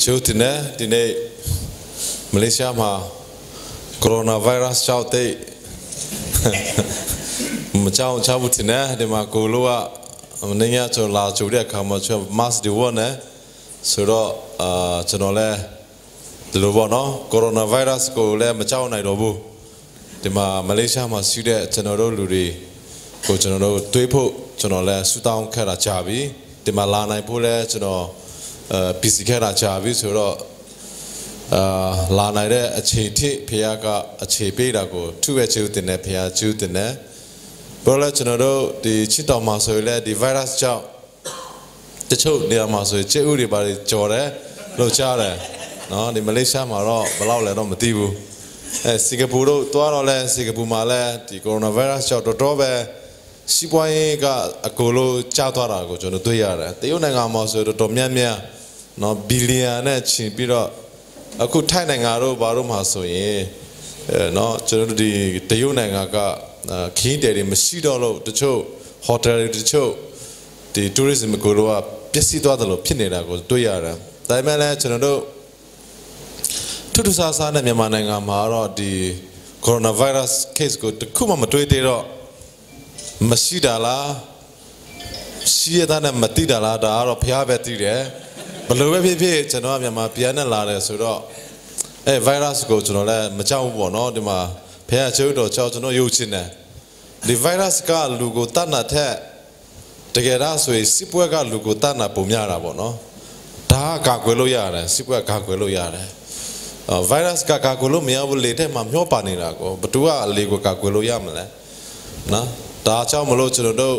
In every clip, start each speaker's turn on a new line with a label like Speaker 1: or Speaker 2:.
Speaker 1: Shoot in Malaysia ma coronavirus chao te chao chabutina de ma kulua nenya cho la chu de khama cho mask de won ne so do chano le de lo bo no coronavirus ko le ma chao nai do bu de ma Malaysia ma su de chano do lu ri ko chano do twai pho chano le su taung khat ra cha bi de ma la nai pho le chano PC khat ra cha bi so do la nai de ache thi phaya ka ache pe da ko thu we chu tin ne phaya chu tin ne bo le chano do di chit taw ma so le di virus chaw te chou ne ma so che u ri ba ri jaw de lo cha de no di Malaysia ma ro ba law le do ma ti bu Singapore do twa ro le Singapore ma le di coronavirus chaw to to be si pwa yin ka a ko lo cha twa da ko chano twai ya de Tayut nainga ma so to myan myan no billion ne chin pi doအခုထိုင်းနိုင်ငံတို့ဘာလို့မှာဆိုရင်เนาะကျွန်တော်တို့ဒီတရုတ်နိုင်ငံကခင်းတယ်တွေမရှိတော့လို့တချို့ဟိုတယ်တွေတချို့ဒီ tourism ကိုတော့ပျက်စီးသွားတယ်လို့ဖြစ်နေတာကိုတွေ့ရတယ်ဒါပေမဲ့လည်းကျွန်တော်တို့ထူးထူးဆန်းဆန်းနဲ့မြန်မာနိုင်ငံမှာတော့ဒီ coronavirus case ကိုတခုမှမတွေ့သေးတော့မရှိတာလားရှိရတဲ့မသိတာလားဒါကတော့ဖျားပဲသိတယ်ဘလို့ပဲဖြစ်ဖြစ်ကျွန်တော်ကမြန်မာပြန်နဲ့လာတယ်ဆိုတော့ virus ကိုကျွန်တော်လည်းမကြောက်ဘူးပေါ့နော်ဒီမှာဖះကျုပ်တော်ကြောက်ကျွန်တော်ယုံချင်တယ်ဒီ virus ကလူကိုတတ်နာထက်တကယ်တော့ဆိုရင်စစ်ပွဲကလူကိုတတ်နာပုံများတာပေါ့နော်ဒါကကာကွယ်လို့ရတယ်စစ်ပွဲကာကွယ်လို့ရတယ်virus ကကာကွယ်လို့မရဘူးလေတဲ့မှာမျောပါနေတာကိုဘသူကလေကိုကာကွယ်လို့ရမလဲနော်ဒါကြောင့်မလို့ကျွန်တော်တို့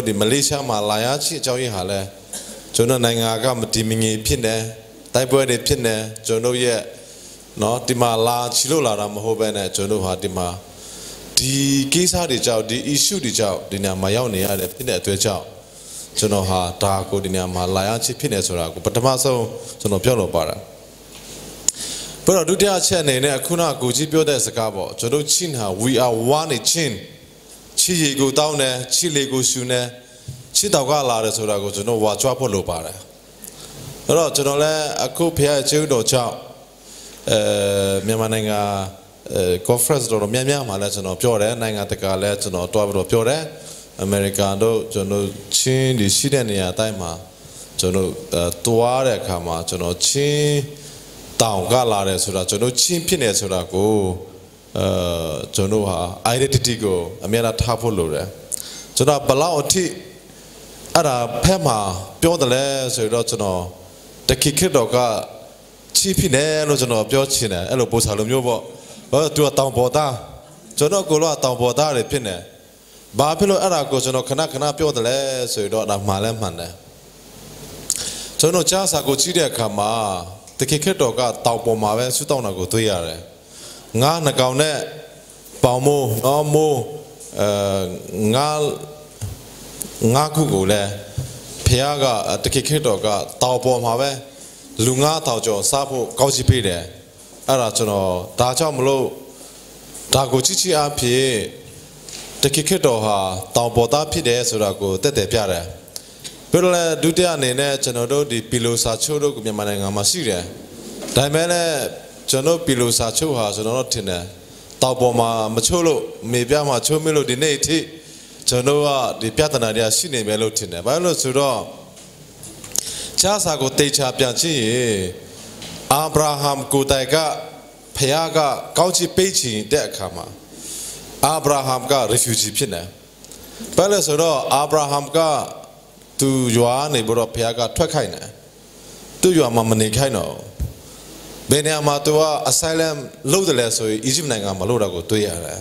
Speaker 1: ဒီမလေးရှားမှာလာရချစ်အကြောင်းရင်းဟာလဲကျွန်တော်နိုင်ငံကမတည်မငြိမ်ဖြစ်နေတိုက်ပွဲတွေဖြစ်နေကျွန်တော်ရဲ့နော်ဒီမှာလာချီလို့လာတာမဟုတ်ဘဲနဲ့ကျွန်တော်ဟာဒီမှာဒီကိစ္စတွေကြောင့်ဒီ issue တွေကြောင့်ဒီနေရာမှာရောက်နေရတယ်ဖြစ်တဲ့အတွက်ကြောင့်ကျွန်တော်ဟာဒါကိုဒီနေရာမှာလာရချစ်ဖြစ်နေဆိုတာကိုပထမဆုံးကျွန်တော်ပြောလို့ပါတာပြီးတော့ဒုတိယအချက်အနေနဲ့အခုနကကိုကြီးပြောတဲ့စကားပေါ့ကျွန်တော်ချင်းဟာ we are one in chin ချီရီကိုတောင်းတယ်ချီလေကိုရှူနေချစ်တော်ကလာတယ်ဆိုတာကိုကျွန်တော်ဝါကြွားဖို့လိုပါတယ်အဲ့တော့ကျွန်တော်လည်းအခုဖះကျုပ်တော်ကြောင့်မြန်မာနိုင်ငံconference တော်များများမှာလည်းကျွန်တော်ပြောတယ်နိုင်ငံတကာလည်းကျွန်တော်တွားပြီးတော့ပြောတယ်အမေရိကန်တို့ကျွန်တော်ချင်းဒီရှိတဲ့နေရာအတိုင်းမှာကျွန်တော်တွားတဲ့အခါမှာကျွန်တော်ချင်းတောင်ကလာတယ်ဆိုတာကျွန်တော်ချင်းဖြစ်နေဆိုတာကိုကျွန်တော်ဟာ identity ကိုအများအားထားဖို့လိုတယ်ကျွန်တော်ဘလောက်အထိအဲ့ဒါဖက်မှာပြောတယ်လဲဆိုတော့ကျွန်တော်တခိခစ်တော့ကချီဖြစ်နေလို့ကျွန်တော်ပြောချင်တယ်အဲ့လိုပို့စာလိုမျိုးပေါ့သူကတောင်ပေါ်သားကျွန်တော်ကိုတော့တောင်ပေါ်သားတွေဖြစ်နေဘာဖြစ်လို့အဲ့ဒါကိုကျွန်တော်ခဏပြောတယ်လဲဆိုတော့ဒါမှလည်းမှန်တယ်ကျွန်တော်ကြားစာကိုကြည့်တဲ့အခါမှာတခိခစ်တော့ကတောင်ပေါ်မှာပဲဆူတောင်းတာကိုတွေ့ရတယ်ငါးနှကောင်နဲ့ပေါင်မိုးနော်မိုးငါခုကိုလည်းဖះကတခိခေတော်ကတောင်ပေါ်မှာပဲလူ9000ကျော်စားဖို့ကောက်ချပေးတယ်အဲ့ဒါကျွန်တော်ဒါကြောင့်မလို့ဒါကိုချီအားဖြင့်တခိခေတော်ဟာတောင်ပေါ်သားဖြစ်တယ်ဆိုတာကိုတက်ပြတယ်ပြီးတော့လည်းဒုတိယအနေနဲ့ကျွန်တော်တို့ဒီပီလိုစာချိုးတို့ကိုမြန်မာနိုင်ငံမှာရှိတယ်ဒါပေမဲ့လည်းကျွန်တော်ပီလိုစာချိုးဟာကျွန်တော်တို့ထင်တယ်တောင်ပေါ်မှာမချိုးလို့မေပြမှာချိုးမလို့ဒီနေ့အထိကျွန်တော်ကဒီပြဿနာတွေရှိနေမယ်လို့ထင်တယ်ဘာလို့ဆိုတော့ချာစာကိုတေချာပြန်ကြည့်ရင်အာဗြဟံကိုတိုင်ကဖះကကောက်ချပေးချင်တဲ့အခါမှာအာဗြဟံက refugee ဖြစ်နေဘာလို့ဆိုတော့အာဗြဟံကသူရွာနေပြီးတော့ဖះကထွက်ခိုင်းတယ်သူရွာမှာမနေခိုင်းတော့ဘယ်နေရာမှာသူက asylum လုပ်တယ်လဲဆိုရင် Egypt နိုင်ငံမှာလုပ်တာကိုတွေ့ရတယ်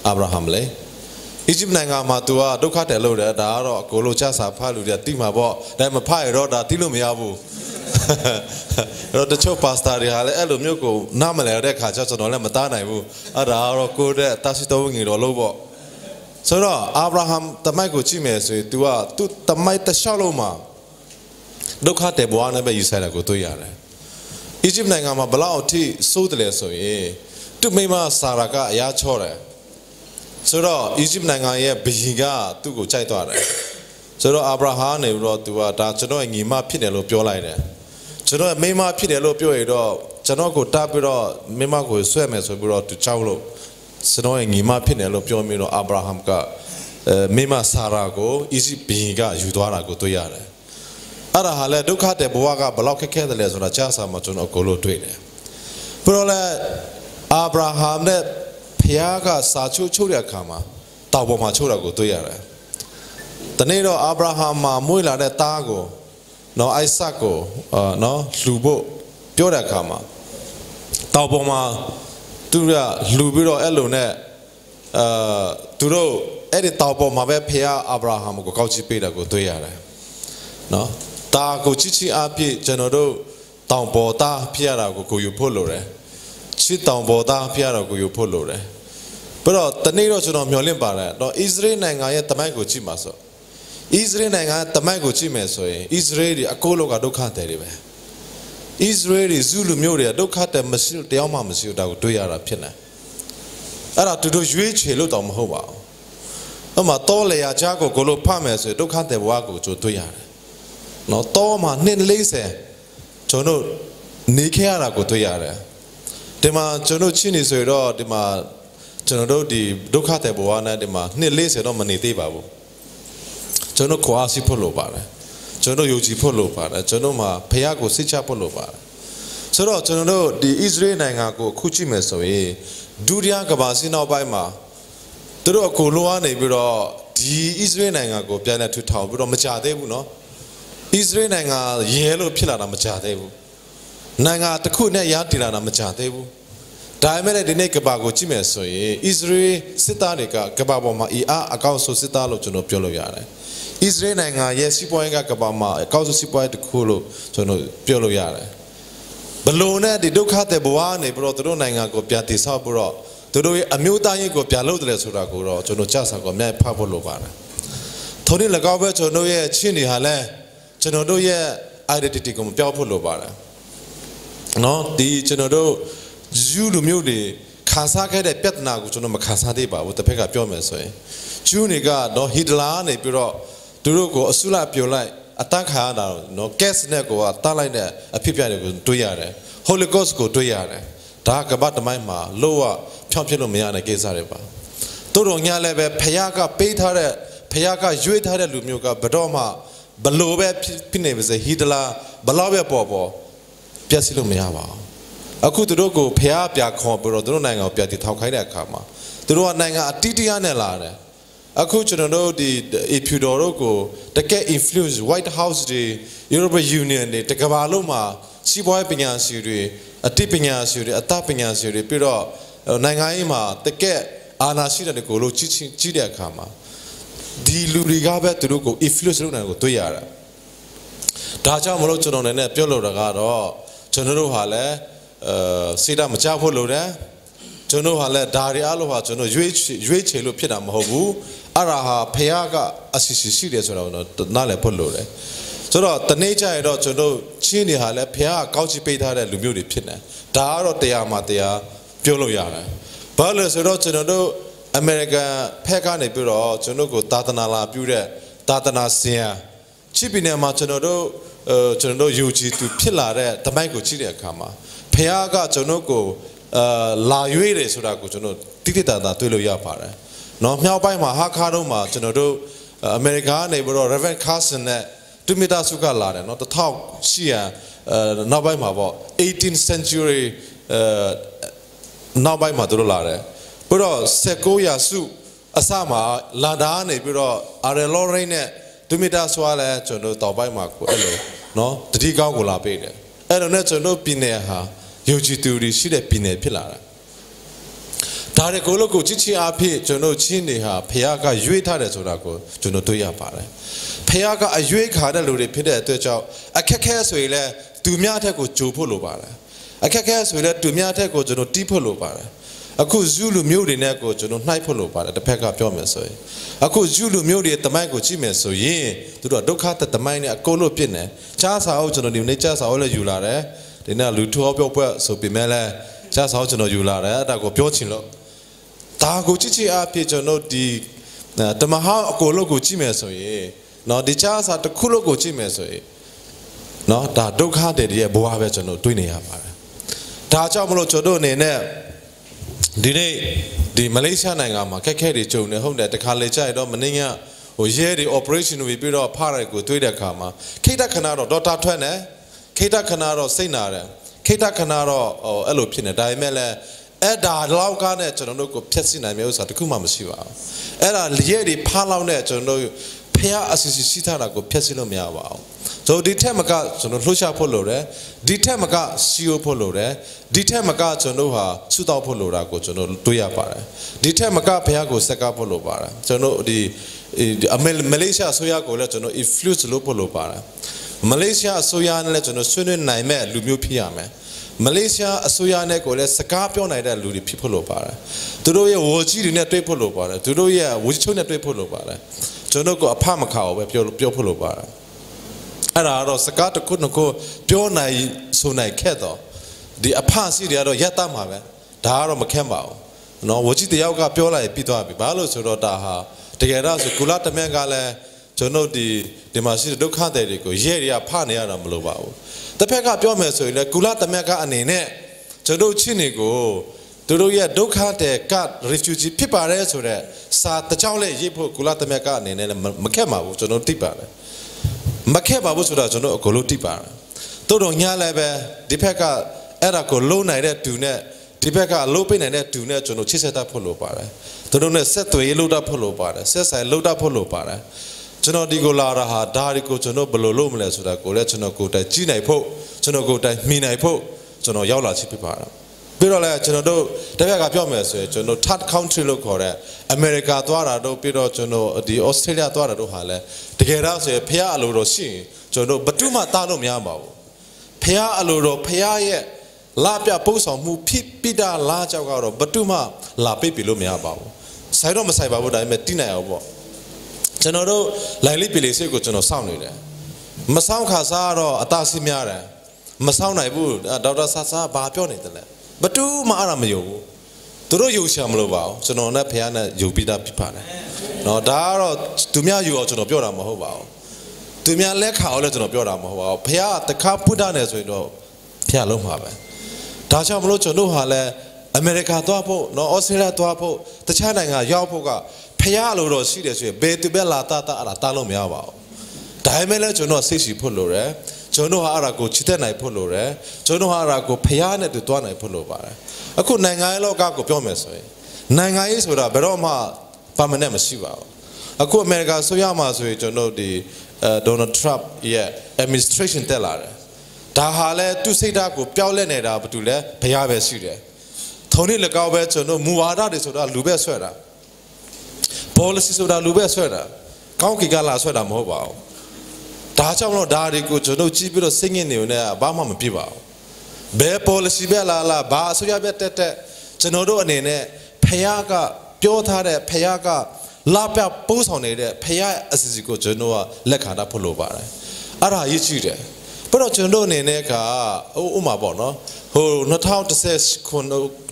Speaker 1: အာဗြဟံလေEgypt နိုင်ငံမှာသူကဒုက္ခတယ်လို့တယ်ဒါကတော့ကိုလိုချစာဖတ်လို့တိမှာပေါ့ဒါပေမဲ့ဖတ်ရတော့ဒါတိလို့မရဘူးအဲ့တော့တချို့ပါစတာတွေဟာလည်းအဲ့လိုမျိုးကိုနားမလည်တဲ့ခါကျကျွန်တော်လည်းမသားနိုင်ဘူးအဲ့ဒါကတော့ကိုတဲ့တာရှိတော်ငယ်တော်လို့ပေါ့ဆိုတော့အာဗြဟံတမိုက်ကိုကြည့်မယ်ဆိုရင် तू ကသူ့တမိုက်တစ်လျှောက်လုံးမှာဒုက္ခတယ်ဘဝနဲ့ပဲယူဆိုင်တာကိုတွေ့ရတယ်Egypt နိုင်ငံမှာဘလောက်အထိစိုးတယ်လဲဆိုရင်သူ့မိမဆာရာကအရာချောတယ်ဆိုတော့ Egypt နိုင်ငံရဲ့ဘီကသူ့ကိုကြိုက်သွားတယ် ဆိုတော့အာဗြဟံနေပြီးတော့သူကဒါကျွန်တော်ညီမဖြစ်တယ်လို့ပြောလိုက်တယ်ကျွန်တော်မိမဖြစ်တယ်လို့ပြောရတော့ကျွန်တော်ကိုတားပြီးတော့မိမကိုဆွဲမယ်ဆိုပြီးတော့သူချောက်လို့ကျွန်တော်ညီမဖြစ်တယ်လို့ပြောပြီးတော့အာဗြဟံကမိမဆာရာကိုအီဂျစ်ဘီကယူသွားတာကိုတွေ့ရတယ်အဲ့ဒါဟာလေဒုက္ခတဲ့ဘဝကဘလောက်ခက်ခဲတယ်လဲဆိုတာကြားစာမှာကျွန်တော်အကုန်လို့တွေ့တယ်ပြီးတော့လေအာဗြဟံနဲ့ဖခင်ကစာချုပ်တဲ့အခါမှာတောင်ပေါ်မှာချုပ်တာကိုတွေ့ရတယ်တနေ့တော့အာဗြဟံမှာမွေးလာတဲ့သားကိုနော်အိုက်ဆတ်ကိုနော်လှူဖို့ပြောတဲ့အခါမှာတောင်ပေါ်မှာသူကလှူပြီးတော့အဲ့လိုနဲ့သူတို့အဲ့ဒီတောင်ပေါ်မှာပဲဖခင်အာဗြဟံကိုကောက်ချပေးတာကိုတွေ့ရတယ်နော်တာကိုချစ်အပြည့်ကျွန်တော်တို့တောင်ပေါ်သားဖြစ်ရတာကိုယူဖို့လိုတယ်ချစ်တောင်ပေါ်သားဖြစ်ရတာကိုယူဖို့လိုတယ်ပြီးတော့တနေ့တော့ကျွန်တော်မျှော်လင့်ပါတယ်တော့ဣသရေလနိုင်ငံရဲ့တမိုင်းကိုကြည့်မှာဆိုဣသရေလနိုင်ငံတမိုင်းကိုကြည့်မယ်ဆိုရင်ဣသရေလအကိုလောကဒုက္ခတယ်တွေပဲဣသရေလဇူလူမျိုးတွေဒုက္ခတယ်မရှိတရားမှမရှိတာကိုတွေ့ရတာဖြစ်နေအဲ့ဒါသူတို့ရွေးချယ်လို့တော့မဟုတ်ပါဘူးအမှတော်လေရာချာကိုကိုလိုဖတ်မယ်ဆိုရင်ဒုက္ခတယ်ဘဝကိုကျွန်တော်တွေ့ရတယ်နော်တော့မှနှစ်40ကျွန်တော်နေခဲ့ရတာကိုတွေ့ရတယ်ဒီမှာကျွန်တော်ချင်းနေဆိုတော့ဒီမှာကျွန်တော်တို့ဒီဒုက္ခတဲ့ဘဝနဲ့ဒီမှာနှစ်40တော့မနေသေးပါဘူးကျွန်တော်ခွာစီဖို့လိုပါတယ်ကျွန်တော်ယုံကြည်ဖို့လိုပါတယ်ကျွန်တော်မှာဖခင်ကိုစိတ်ချဖို့လိုပါတယ်ဆိုတော့ကျွန်တော်တို့ဒီဣသရေလနိုင်ငံကိုအခုကြည့်မယ်ဆိုရင်ဒုတိယကမ္ဘာစစ်နောက်ပိုင်းမှာသူတို့အကုန်လုံးကနေပြီးတော့ဒီဣသရေလနိုင်ငံကိုပြန်လည်ထူထောင်ပြီးတော့မကြသေးဘူးနော်ဣသရေလနိုင်ငံရဲလို့ဖြစ်လာတာမကြသေးဘူးနိုင်ငံတစ်ခုနဲ့ရတည်လာတာမကြသေးဘူးဒါပေမဲ့ဒီနေ့ကဘာကိုကြည့်မယ်ဆိုရင်ဣသရေလစစ်သားတွေကကဘာပေါ်မှာအကောက်ဆိုစစ်သားလို့ကျွန်တော်ပြောလို့ရတယ်ဣသရေလနိုင်ငံရဲ့စီးပွားရေးကဘာမှာအကောက်ဆိုစီးပွားရေးတစ်ခုလို့ကျွန်တော်ပြောလို့ရတယ်ဘလို့နဲ့ဒီဒုက္ခတဲ့ဘဝနေပြီးတော့သူတို့နိုင်ငံကိုပြန်တည်ဆောက်ပြီးတော့သူတို့ရဲ့အမျိုးသားရေးကိုပြန်လုပ်တယ်ဆိုတာကိုတော့ကျွန်တော်ကြားစာကိုအများဖတ်ဖို့လိုပါတယ်ထို့နည်း၎င်းပဲကျွန်တော်ရဲ့ချင်းတွေဟာလဲကျွန်တော်တို့ရဲ့ identity ကိုမပြောင်းဖို့လိုပါတယ်နော်ဒီကျွန်တော်တို့ဂျူးလူမျိုးတွေခံစားခဲ့တဲ့ပြဿနာကိုကျွန်တော်မခံစားသေးပါဘူးတစ်ဖက်ကပြောမယ်ဆိုရင်ဂျူးတွေကတော့ဟီတလာနေပြီးတော့သူတို့ကိုအဆုလပြိုလိုက်အတန်းခံရတာနော်ကက်စ်နဲ့ကိုတားလိုက်တဲ့အဖြစ်ပြတွေကိုတွေးရတယ်ဟိုလိုကော့စ်ကိုတွေးရတယ်ဒါကဘာတမိုင်းမှာလို့ဖြောင်းဖြစ်လို့မရတဲ့ကိစ္စတွေပါတို့တော်ညာလည်းပဲဖခင်ကပေးထားတဲ့ဖခင်ကရွေးထားတဲ့လူမျိုးကဘတော်မှဘလို့ပဲဖြစ်နေပါစေဟီတလာဘလောက်ပဲပေါ်ပြက်စီလို့မရပါဘူးအခုသူတို့ကိုဖျားပြခေါ်ပြီးတော့သူတို့နိုင်ငံကိုပြတည်ထောက်ခိုင်းတဲ့အခါမှာသူတို့ကနိုင်ငံအတိတရားနဲ့လာတယ်အခုကျွန်တော်တို့ဒီအဖြူတော်တို့ကိုတကယ် influence White House တွေ European Union တွေတကဘာလုံးမှာစီးပွားရေးပညာရှင်တွေအတိပညာရှင်တွေအတပညာရှင်တွေပြီးတော့နိုင်ငံရေးမှာတကယ်အာဏာရှိတဲ့ကိုလို့ကြီးတဲ့အခါမှာဒီလူတွေကပဲသူတို့ကို influence လုပ်နိုင်ကိုတွေ့ရတာဒါကြောင့်မလို့ကျွန်တော်လည်းပြောလို့တာကတော့ကျွန်တော်တို့ဟာလည်းစိတ်ဓာတ်မကြဖို့လိုတယ်ကျွန်တော်ဟာလည်းဒါတွေအားလုံးဟာကျွန်တော်ရွေးချယ်လို့ဖြစ်တာမဟုတ်ဘူးအဲ့ဒါဟာဖခင်ကအစီအစီရှိတယ်ဆိုတော့နားလည်ဖို့လိုတယ်ဆိုတော့တနေ့ကျရင်တော့ကျွန်တော်ချင်းတွေဟာလည်းဖခင်ကကောက်ချပေးထားတဲ့လူမျိုးတွေဖြစ်နေဒါကတော့တရားမှတရားပြောလို့ရတယ်ဘာလို့ဆိုတော့ကျွန်တော်တို့အမေရိကန်ဖက်ကနေပြီးတော့ကျွန်တော်ကိုသာသနာလာပြုတဲ့သာသနာစင်ယာချစ်ပီနယ်မှာကျွန်တော်တို့ယူကြည်သူဖြစ်လာတဲ့တမိုင်းကိုကြည့်တဲ့အခါမှာဖခင်ကကျွန်တော်ကိုလာရွေးတယ်ဆိုတာကိုကျွန်တော်တိတိတသာတွေ့လို့ရပါတယ်။နော်မြောက်ပိုင်းမှာဟာခါတော့မှာကျွန်တော်တို့အမေရိကန်ကနေပြီးတော့ Reverend Carson နဲ့တူမီတာစုကလာတယ်နော်1800နောက်ပိုင်းမှာပေါ့ 18th century နောက်ပိုင်းမှာတို့လာတယ်ပြီးတော့19ရာစုအစမှာလာတာနေပြီးတော့ Ariel Lorraine နဲ့တူမီတာဆွာလဲကျွန်တော်တောင်ပိုင်းမှာကိုအဲ့လိုနော်တတိကောင်းကိုလာပေးတယ်အဲ့လိုနဲ့ကျွန်တော်ပြည်နယ်ဟာယုံကြည်သူတွေရှိတဲ့ပြည်နယ်ဖြစ်လာတာဒါတွေကိုလို့ကိုချစ်ချင်းအဖြစ်ကျွန်တော်ချင်းနေဟာဖခင်ကရွေးထားတယ်ဆိုတာကိုကျွန်တော်တွေ့ရပါတယ်ဖခင်ကအရွေးခါတဲ့လူတွေဖြစ်တဲ့အတွက်ကြောင့်အခက်ခဲဆိုရင်လည်းသူများထက်ကိုကြိုဖို့လိုပါတယ်အခက်ခဲဆိုရင်လည်းသူများထက်ကိုကျွန်တော်တီးဖို့လိုပါတယ်အခုဇူလူမျိုးတွေနဲ့ကိုကျွန်တော်နှိုက်ဖို့လိုပါတယ်တစ်ဖက်ကပြောမယ်ဆိုရင်အခုဇူလူမျိုးတွေတမိုင်းကိုကြည့်မယ်ဆိုရင်သူတို့ဒုက္ခတဲ့တမိုင်းနဲ့အကုန်လို့ပြစ်နေချားစာအုပ်ကျွန်တော်ဒီနေ့ချားစာအုပ်လည်းယူလာတယ်ဒီနေ့လူထောပြောပွဲဆိုပေမဲ့လည်းချားစာအုပ်ကျွန်တော်ယူလာတယ်အဲ့ဒါကိုပြောချင်လို့ဒါကိုကြည့်ချင်အဖြစ်ကျွန်တော်ဒီတမဟာအကုန်လို့ကိုကြည့်မယ်ဆိုရင် နော်ဒီချာစာတစ်ခုလို့ကိုကြည့်မယ်ဆိုရင်နော်ဒါဒုက္ခတွေရဲ့ဘဝပဲကျွန်တော်တွေ့နေရပါတယ်ဒါကြောင့်မလို့ကျွန်တော်အနေနဲ့ဒီနေ့ဒီမလေးရှားနိုင်ငံမှာခက်ခဲတွေကြုံနေဟုတ်တယ်တခါလေကြာတော့မင်းကဟိုရဲတွေ operation တွေပြီးတော့ဖားရိုက်ကိုတွေးတဲ့အခါမှာခိတခဏတော့ဒေါက်တာထွက်နေခိတခဏတော့စိတ်နာတယ်ခိတခဏတော့အဲ့လိုဖြစ်နေဒါပေမဲ့လည်းအဲ့ဒါလောက်ကားနဲ့ကျွန်တော်တို့ကိုဖျက်ဆီးနိုင်မျိုးဆိုတာတခုမှမရှိပါဘူးအဲ့ဒါရဲတွေဖားလောက်နဲ့ကျွန်တော်တို့ဖះအစီအစီထားတာကိုဖျက်ဆီးလို့မရပါဘူးဆိုဒီထက်မကကျွန်တော်လှုပ်ရှားဖို့လိုတယ်ဒီထက်မကစီယိုဖို့လိုတယ်ဒီထက်မကကျွန်တော်ဟာဆုတောင်းဖို့လိုတာကိုကျွန်တော်တွေးရပါတယ်ဒီထက်မကဖះကိုစက္ကဖို့လိုပါတယ်ကျွန်တော်ဒီမလေးရှားအစိုးရကိုလည်းကျွန်တော် influence လုပ်ဖို့လိုပါတယ်မလေးရှားအစိုးရနဲ့လည်းကျွန်တော်ဆွေးနွေးနိုင်မဲ့လူမျိုးဖြစ်ရမယ်မလေးရှားအစိုးရနဲ့ကိုလည်းစကားပြောနိုင်တဲ့လူတွေဖြစ်ဖို့လိုပါတယ်သူတို့ရဲ့ဝေကြီးတွေနဲ့တွေ့ဖို့လိုပါတယ်သူတို့ရဲ့ဝေချုပ်နဲ့တွေ့ဖို့လိုပါတယ်ကျွန်တော်ကအဖမခါအောင်ပဲပြောဖို့လိုပါတယ်အဲ့ဒါတော့စကားတစ်ခုနှစ်ခုပြောနိုင်ဆိုနိုင်ခဲ့တော့ဒီအဖစီတွေကတော့ရက်တတ်မှာပဲဒါကတော့မခက်ပါဘူးနော်ဝကြီးတယောက်ကပြောလိုက်ပြီးသွားပြီဘာလို့ဆိုတော့ဒါဟာတကယ်တော့ဆိုကုလသမဂ္ဂကလည်းကျွန်တော်ဒီမှာရှိတဲ့ဒုက္ခသည်တွေကိုရဲတွေကဖနေရတာမလိုပါဘူးတစ်ဖက်ကပြောမယ်ဆိုရင်လည်းကုလသမဂ္ဂအနေနဲ့ကျွန်တော်ချင်းတွေကိုသူတို့ရဲ့ဒုက္ခတဲ့က refugee ဖြစ်ပါတယ်ဆိုတော့စာတကြောင်လေးရေးဖို့ကုလသမဂ္ဂအနေနဲ့မခက်ပါဘူးကျွန်တော်သိပါတယ်မခက်ပါဘူးဆိုတာကျွန်တော်အကုန်လုံးသိပါတယ်တိုးတော့ညာလည်းပဲဒီဘက်ကအဲ့ဒါကိုလုံးနိုင်တဲ့တူနဲ့ဒီဘက်ကလုံးပိတ်နိုင်တဲ့တူနဲ့ကျွန်တော်ချိတ်ဆက်တတ်ဖို့လိုပါတယ်သူတို့နဲ့ဆက်သွယ်လို့တတ်ဖို့လိုပါတယ်ဆက်ဆိုင်လို့တတ်ဖို့လိုပါတယ်ကျွန်တော်ဒီကိုလာတာဟာဒါဒီကိုကျွန်တော်ဘယ်လိုလုပ်မလဲဆိုတာကိုလည်းကျွန်တော်ကိုယ်တိုင်ကြည့်နိုင်ဖို့ကျွန်တော်ကိုယ်တိုင်မြင်နိုင်ဖို့ကျွန်တော်ရောက်လာချစ်ဖြစ်ပါတယ်ပြီးတော့လည်းကျွန်တော်တို့တပည့်ကပြောမယ်ဆိုရင်ကျွန်တော် third country လို့ခေါ်တဲ့အမေရိကသွားတာတို့ပြီးတော့ကျွန်တော်ဒီ Australia သွားတာတို့ဟာလည်းတကယ်တော့ဆိုရင်ဖះအလိုတော်ရှိရင်ကျွန်တော်ဘယ်သူမှတားလို့မရပါဘူးဖះအလိုတော်ဖះရဲ့လာပြပို့ဆောင်မှုဖြစ်ပြီးတာလာကြောက်ကတော့ဘယ်သူမှလာပိတ်ပြလို့မရပါဘူးဆိုင်တော့မဆိုင်ပါဘူးဒါပေမဲ့တိနိုင်အောင်ပေါ့ကျွန်တော်တို့လိုင်လိပီလေးစိတ်ကိုကျွန်တော်စောင့်နေတယ်မစောင့်ခါစားတော့အသာစီးများတယ်မစောင့်နိုင်ဘူးဒေါက်တာဆာဆာဘာပြောနေတယ်လဲဘတူးမအားရမယုံဘူးသူတို့ယုံရှာမလို့ပါဘူးကျွန်တော်နဲ့ဖះနဲ့ယုံပြီးသားဖြစ်ပါတယ်နော်ဒါကတော့သူများယုံအောင်ကျွန်တော်ပြောတာမဟုတ်ပါဘူးသူများလက်ခါအောင်လည်းကျွန်တော်ပြောတာမဟုတ်ပါဘူးဖះတခါဖွတ်တာနဲ့ဆိုရင်တော့ဖះလုံးမှာပဲဒါကြောင့်မလို့ကျွန်တော်ဟာလည်းအမေရိကန်သွားဖို့နော်ဩစတြေးလျသွားဖို့တခြားနိုင်ငံရောက်ဖို့ကဖះလို့တော့ရှိတယ်ဆိုရင်ဘယ်သူပဲလာတာအဲ့ဒါတားလို့မရပါဘူးဒါပေမဲ့လည်းကျွန်တော်စိတ်ရှိဖို့လိုတယ်ကျွန်တော်ဟာအဲ့ဒါကိုချစ်တဲ့နိုင်ဖို့လိုတယ်ကျွန်တော်ဟာအဲ့ဒါကိုဖះနဲ့တူသွားနိုင်ဖို့လိုပါတယ်အခုနိုင်ငံရေးလောကကိုပြောမယ်ဆိုရင်နိုင်ငံရေးဆိုတာဘယ်တော့မှပါမနဲ့မရှိပါဘူးအခုအမေရိကန်ဆိုရမှာဆိုရင်ကျွန်တော်ဒီဒေါ်နယ်ထရမ့်ရဲ့ administration တက်လာတယ်ဒါဟာလဲသူစိတ်ဓာတ်ကိုပြောင်းလဲနေတာဘာတူလဲဖះပဲရှိတယ်ထုံးနေလကောက်ပဲကျွန်တော်မူဝါဒတွေဆိုတာလူပဲဆွဲတာ policy ဆိုတာလူပဲဆွဲတာကောင်းကင်ကလာဆွဲတာမဟုတ်ပါဘူးဒါကြောင့်မလို့ဒါတွေကိုကျွန်တော်ကြည့်ပြီးတော့စိတ်ငြင်းနေနေဘာမှမဖြစ်ပါဘူးဘယ် policy ပဲလာဘာအစိုးရပဲတက်ကျွန်တော်တို့အနေနဲ့ဖះကပြောထားတဲ့ဖះကလာပြပိုးဆောင်နေတဲ့ဖះအစီအစီကိုကျွန်တော်ကလက်ခံတာဖို့လိုပါတယ်အဲ့ဒါအရေးကြီးတယ်ပြီးတော့ကျွန်တော်အနေနဲ့ကဥမာပေါ့နော်ဟို2010ခု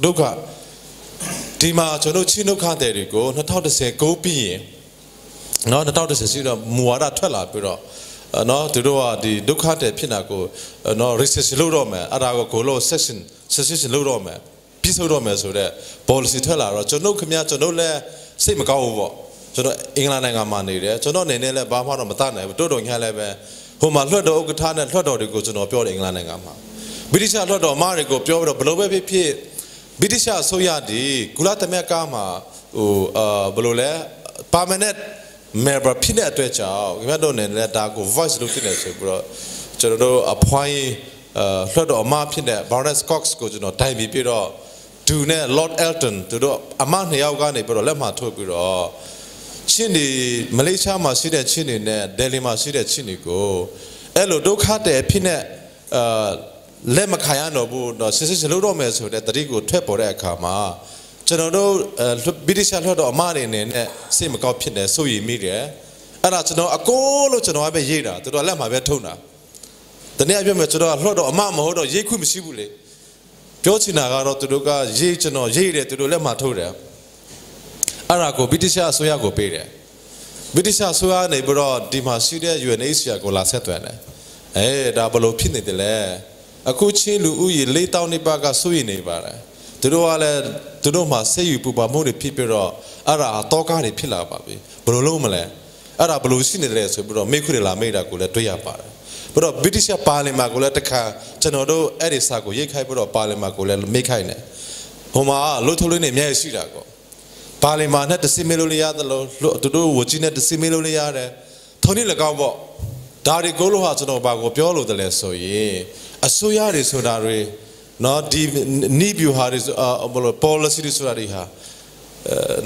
Speaker 1: ဒုက္ခဒီမှာကျွန်တော်ချင်းဒုက္ခတွေကို2010ကိုပြီးရင်နော်2010ရှိတော့မူဝါဒထွက်လာပြီးတော့နော်သူတို့ကဒီဒုက္ခတဲ့ဖြစ်တာကိုနော် recession လုပ်တော့မယ်အဲ့ဒါကိုလို့ session လုပ်တော့မယ်ပြီးဆုံးတော့မယ်ဆိုတော့ policy ထွက်လာတော့ကျွန်တော်ခင်ဗျာကျွန်တော်လည်းစိတ်မကောင်းဘူးပေါ့ကျွန်တော်အင်္ဂလန်နိုင်ငံမှာနေတယ်ကျွန်တော်အနေနဲ့လည်းဘာမှတော့မတတ်နိုင်ဘူးတိုးတော်ညာလည်းပဲဟိုမှာလွှတ်တော်ဥက္ကဋ္ဌနဲ့လွှတ်တော်တွေကိုကျွန်တော်ပြောတယ်အင်္ဂလန်နိုင်ငံမှာဗြိတိရှလွှတ်တော်အမတွေကိုပြောပြီးတော့ဘယ်လိုပဲဖြစ်ဗြိတိရှအစိုးရဒီကုလသမဂ္ဂမှာဟိုဘယ်လိုလဲ permanent member ဖြစ်တဲ့အတွက်ကြောင့်ခင်ဗျားတို့အနေနဲ့ဒါကို voice လုပ်ဖြစ်နေဆိုပြီးတော့ကျွန်တော်တို့ appoint လွှတ်တော်အမဖြစ်တဲ့ Baroness Cox ကိုကျွန်တော်တိုင်ပြီးတော့သူနဲ့ Lord Elton သူတို့အမနှစ်ယောက်ကနေပြီးတော့လက်မှတ်ထိုးပြီးတော့ချင်းဒီမလေးရှားမှာရှိတဲ့ချင်းတွေနဲ့ဒယ်လီမှာရှိတဲ့ချင်းတွေကိုအဲ့လိုဒုက္ခတဲ့ဖြစ်နေလက်မခံရတော့ဘူးတော့စစ်စစ်လို့တော့မယ်ဆိုတဲ့တတိကိုထွက်ပေါ်တဲ့အခါမှာကျွန်တော်တို့ဗြိတိရှလွှတ်တော်အမတွေနဲ့စိတ်မကောက်ဖြစ်နေဆိုရမိတယ်အဲ့ဒါကျွန်တော်အကိုလို့ကျွန်တော်ပဲရေးတာသူတို့လက်မှာပဲထုံတာတနေ့အပြည့်မဲ့ကျွန်တော်လွှတ်တော်အမမဟုတ်တော့ရေးခွင့်မရှိဘူးလေပြောချင်တာကတော့သူတို့ကရေးကျွန်တော်ရေးတယ်သူတို့လက်မှာထုတ်တယ်အဲ့ဒါကိုဗြိတိရှအစိုးရကိုပေးတယ် วิธีชาสุอาในบรอดีมาซีเรียยูเอ็นเอชียก็ลาเซตเวนดาบลูพินนี่เดลอากูชิลูอุยเลต้านิบากาสุยนี่บาร์ตัวเราอะไรตัวเรามาเสียอยู่ปุ๊บมาโมดิพิเปรออะไรต่อการนี่พิลาบาบีบลูรู้มาเลยอะไรบลูสินี่เลยสุบรอไม่คุยลาไม่ได้กูเลยตัวอยาบาร์บรอวิธีชาปาเลมากูเลยตะขาฉันเอาดูเอริสากูยิ่งใครบรอปาเลมากูเลยไม่ใครเนี่ยผมมาลุทุลุนี่ไม่ใช่สิละกูปาเลมาเนี่ยจะซิมิโลเลียตลอดตัวดูวัจิเนี่ยจะซิมิโลเลียเลยท่านี้ละกันบ่ดาริโกโลหะฉันเอาบากูเปียวโลตเลยสวยอสุยาริสุดารีนอดีนิบิวฮาริบลพอลสิริสุดารีฮะ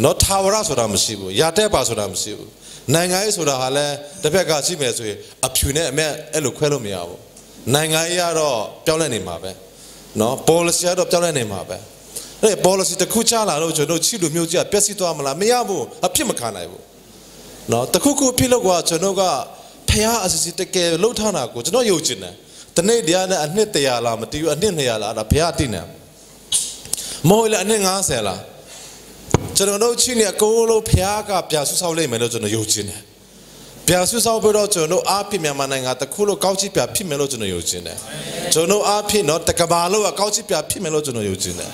Speaker 1: นอทาวราสุดามสิบุยาเตปาสุดามสิบุนายงายสุดาฮะเลยแต่เพื่อกาชิเมสุยอภิวเนี่ยแม่เอลุเคโลมีอาบุนายงายยารอเปียวเล่นนี่มาเป้นอพอลสิยารอเปียวเล่นนี่มาเป้เนี่ยพอลสิตะคุจ้าลาโลจนโนชิลูมิวจิอาเปียสิตัวมาลาไม่ยาบุอภิมขานายบุนอตะคุคุพิโลกว่าจนโนก็พยาอสิตะเกลุท่านากูจนโนยูจินนะตอนนี้เดี๋ยวเนี่ยอันนี้เตียละมันตีอยู่อันนี้เนี่ยละอะไรพยาติเนี่ยมองเลยอันนี้ง่ายเสียละจนเราชิเนี่ยกูรู้พยากับพยาสุสาวเลยไม่รู้จนเราอยู่จิเนี่ยพยาสุสาวไปเราจนเราอาพิเมียมันงาแต่คู่เราเก้าจีพยาพิเมเราจนเราอยู่จิเนี่ยจนเราอาพิเนาะแต่กบาลูว่าเก้าจีพยาพิเมเราจนเราอยู่จิเนี่ย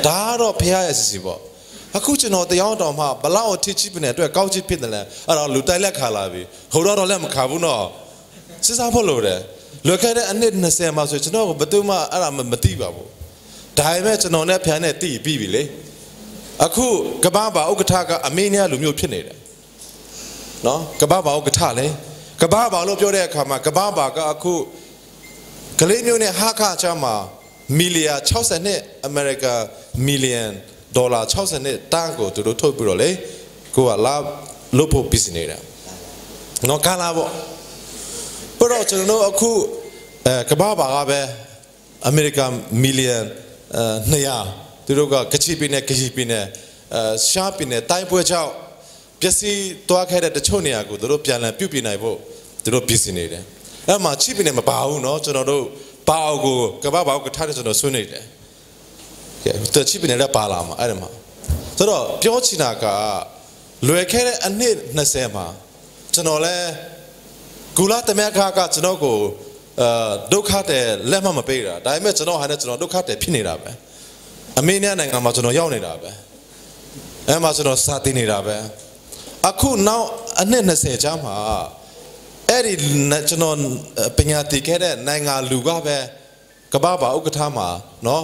Speaker 1: ดาเราพยาสิบ่အခုကျွန်တော်တရားတော်မှာဘလောက်ထိချိပနေအတွက်ကောက်ချိဖြစ်တယ်လဲအဲ့တော့လူတိုက်လက်ခါလာပြီဟိုတော့လည်းမခါဘူးနော်စစ်စားဖို့လို့တယ်လွယ်ခဲ့တဲ့အနှစ်20မှာဆိုကျွန်တော်ကဘယ်သူမှအဲ့ဒါမသိပါဘူးဒါပေမဲ့ကျွန်တော်နဲ့ဖျန်နဲ့တည်ပြီးပြီလေအခုကဘာဘာဥက္ကဋ္ဌကအမေနဲ့လူမျိုးဖြစ်နေတယ်နော်ကဘာဘာဥက္ကဋ္ဌလေကဘာဘာလို့ပြောတဲ့အခါမှာကဘာဘာကအခုကလေးမျိုးနဲ့ဟာခါချမှာမီလီယံ60နှစ်အမေရိကန်မီလီယံဒေါ်လာ60နှစ်တန်းကိုသူတို့ထုတ်ပြီးတော့လေကိုကလာလို့ဖို့ပြီးနေတယ်နော်ကလာပေါ့ပြတော့ကျွန်တော်အခုကဘာဘာကပဲအမေရိကန်မီလီယံ200သူတို့ကကချီပင်းနဲ့ကချီပင်းနဲ့ရှားပင်းနဲ့တိုင်းပွဲချောက်ပျက်စီးသွားခဲ့တဲ့တချို့နေရာကိုသူတို့ပြန်လည်ပြုပြင်နိုင်ဖို့သူတို့ပြီးနေတယ်အဲ့မှာချီပင်းနဲ့မပါဘူးเนาะကျွန်တော်တို့ပါအောင်ကိုကဘာဘာကိုထားတဲ့ကျွန်တော်ဆွနေတယ်แต่ชีวิตเนี่ยปาลามาไอ้เรื่องมา所以ပြောချင်တာကလွယ်ခဲ့တဲ့အနှစ်20မှာကျွန်တော်လဲဂူလာတမက်ခါကကျွန်တော်ကိုဒုက္ခတဲ့လက်မပေးတာဒါပေမဲ့ကျွန်တော်ဟာနဲ့ကျွန်တော်ဒုက္ခတဲ့ဖြစ်နေတာပဲအမေနဲ့နိုင်ငံမှာကျွန်တော်ရောက်နေတာပဲအဲမှာကျွန်တော်စာတင်နေတာပဲအခုနောက်အနှစ်20ကြာမှာအဲ့ဒီကျွန်တော်ပညာတည်ခဲ့တဲ့နိုင်ငံလူကပဲကဘာဘာဥက္ကဋ္ဌမှာနော်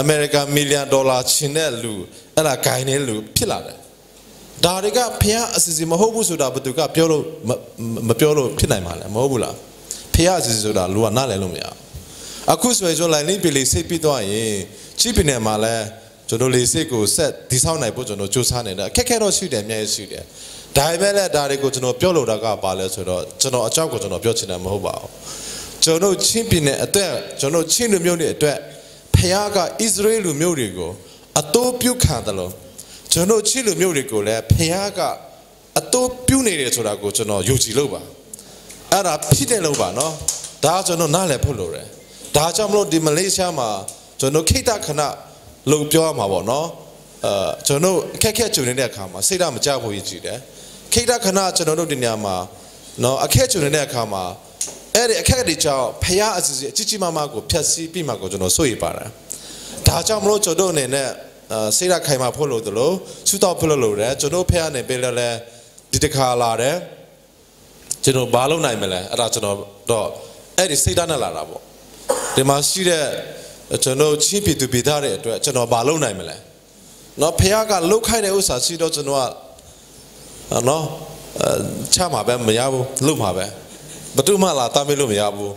Speaker 1: အမေရိကန်မီလီယံဒေါ်လာချင်းတဲ့လူအဲ့ဒါဂိုင်းတဲ့လူဖြစ်လာတယ်ဒါတွေကဖះအစီအစဉ်မဟုတ်ဘူးဆိုတာဘယ်သူကပြောလို့မပြောလို့ဖြစ်နိုင်မှာလဲမဟုတ်ဘူးလားဖះအစီအစဉ်ဆိုတာလူကနားလည်လို့မရအခုဆိုရင်ကျွန်တော်လိုင်းလေးပြည်လေးစိတ်ပြီးသွားရင်ချီးပင်နေမှာလဲကျွန်တော်လေးစိတ်ကိုဆက်ဒီဆောင်နိုင်ဖို့ကျွန်တော်စူးစမ်းနေတာအခက်ခဲတော့ရှိတယ်အများကြီးရှိတယ်ဒါပေမဲ့လည်းဒါတွေကိုကျွန်တော်ပြောလို့တာကပါလဲဆိုတော့ကျွန်တော်အကြောက်ကိုကျွန်တော်ပြောချင်တယ်မဟုတ်ပါဘူးကျွန်တော်ချင်းပင်တဲ့အတွက်ကျွန်တော်ချင်းလူမျိုးတွေအတွက်ဖះကဣသရေလလူမျိုးတွေကိုအတိုးပြုခံတယ်လို့ကျွန်တော်ချစ်လူမျိုးတွေကိုလည်းဖះကအတိုးပြုနေတယ်ဆိုတာကိုကျွန်တော်ယုံကြည်လို့ပါအဲ့ဒါဖြစ်တယ်လို့ပါနော်ဒါကျွန်တော်နားလည်ဖို့လိုတယ်ဒါကြောင့်မလို့ဒီမလေးရှားမှာကျွန်တော်ခိတခဏလုံပြောရမှာပေါ့နော်ကျွန်တော်အခက်ကြုံနေတဲ့အခါမှာစိတ်ဓာတ်မကြဖို့ရည်ကြည်တယ်ခိတခဏကျွန်တော်တို့ဒီနေရာမှာနော်အခက်ကြုံနေတဲ့အခါမှာအဲ့ဒီအခက်တွေကြောင့်ဖះအစီအစဉ်အကြီးကြီးမားမားကိုဖျက်ဆီးပြီးမှကိုကျွန်တော်စိုးရိမ်ပါတယ်ဒါကြောင့်မလို့ကျွန်တော်အနေနဲ့စိတ်ဓာတ်ခိုင်မာဖို့လို့တလို့ဆူတောက်ဖို့လို့တယ်ကျွန်တော်ဖះနေပေးလဲဒီတခါလာတယ်ကျွန်တော်ဘာလုပ်နိုင်မလဲအဲ့ဒါကျွန်တော်တော့အဲ့ဒီစိတ်ဓာတ်နဲ့လာတာပေါ့ဒီမှာရှိတဲ့ကျွန်တော်ချင်းပြည်သူပြည်သားတွေအတွက်ကျွန်တော်ဘာလုပ်နိုင်မလဲနော်ဖះကလှုပ်ခိုင်းတဲ့ဥစ္စာရှိတော့ကျွန်တော်ကနော်ချမှာပဲမရဘူးလှုပ်မှာပဲဘသူမှလာတာမေးလို့မရဘူး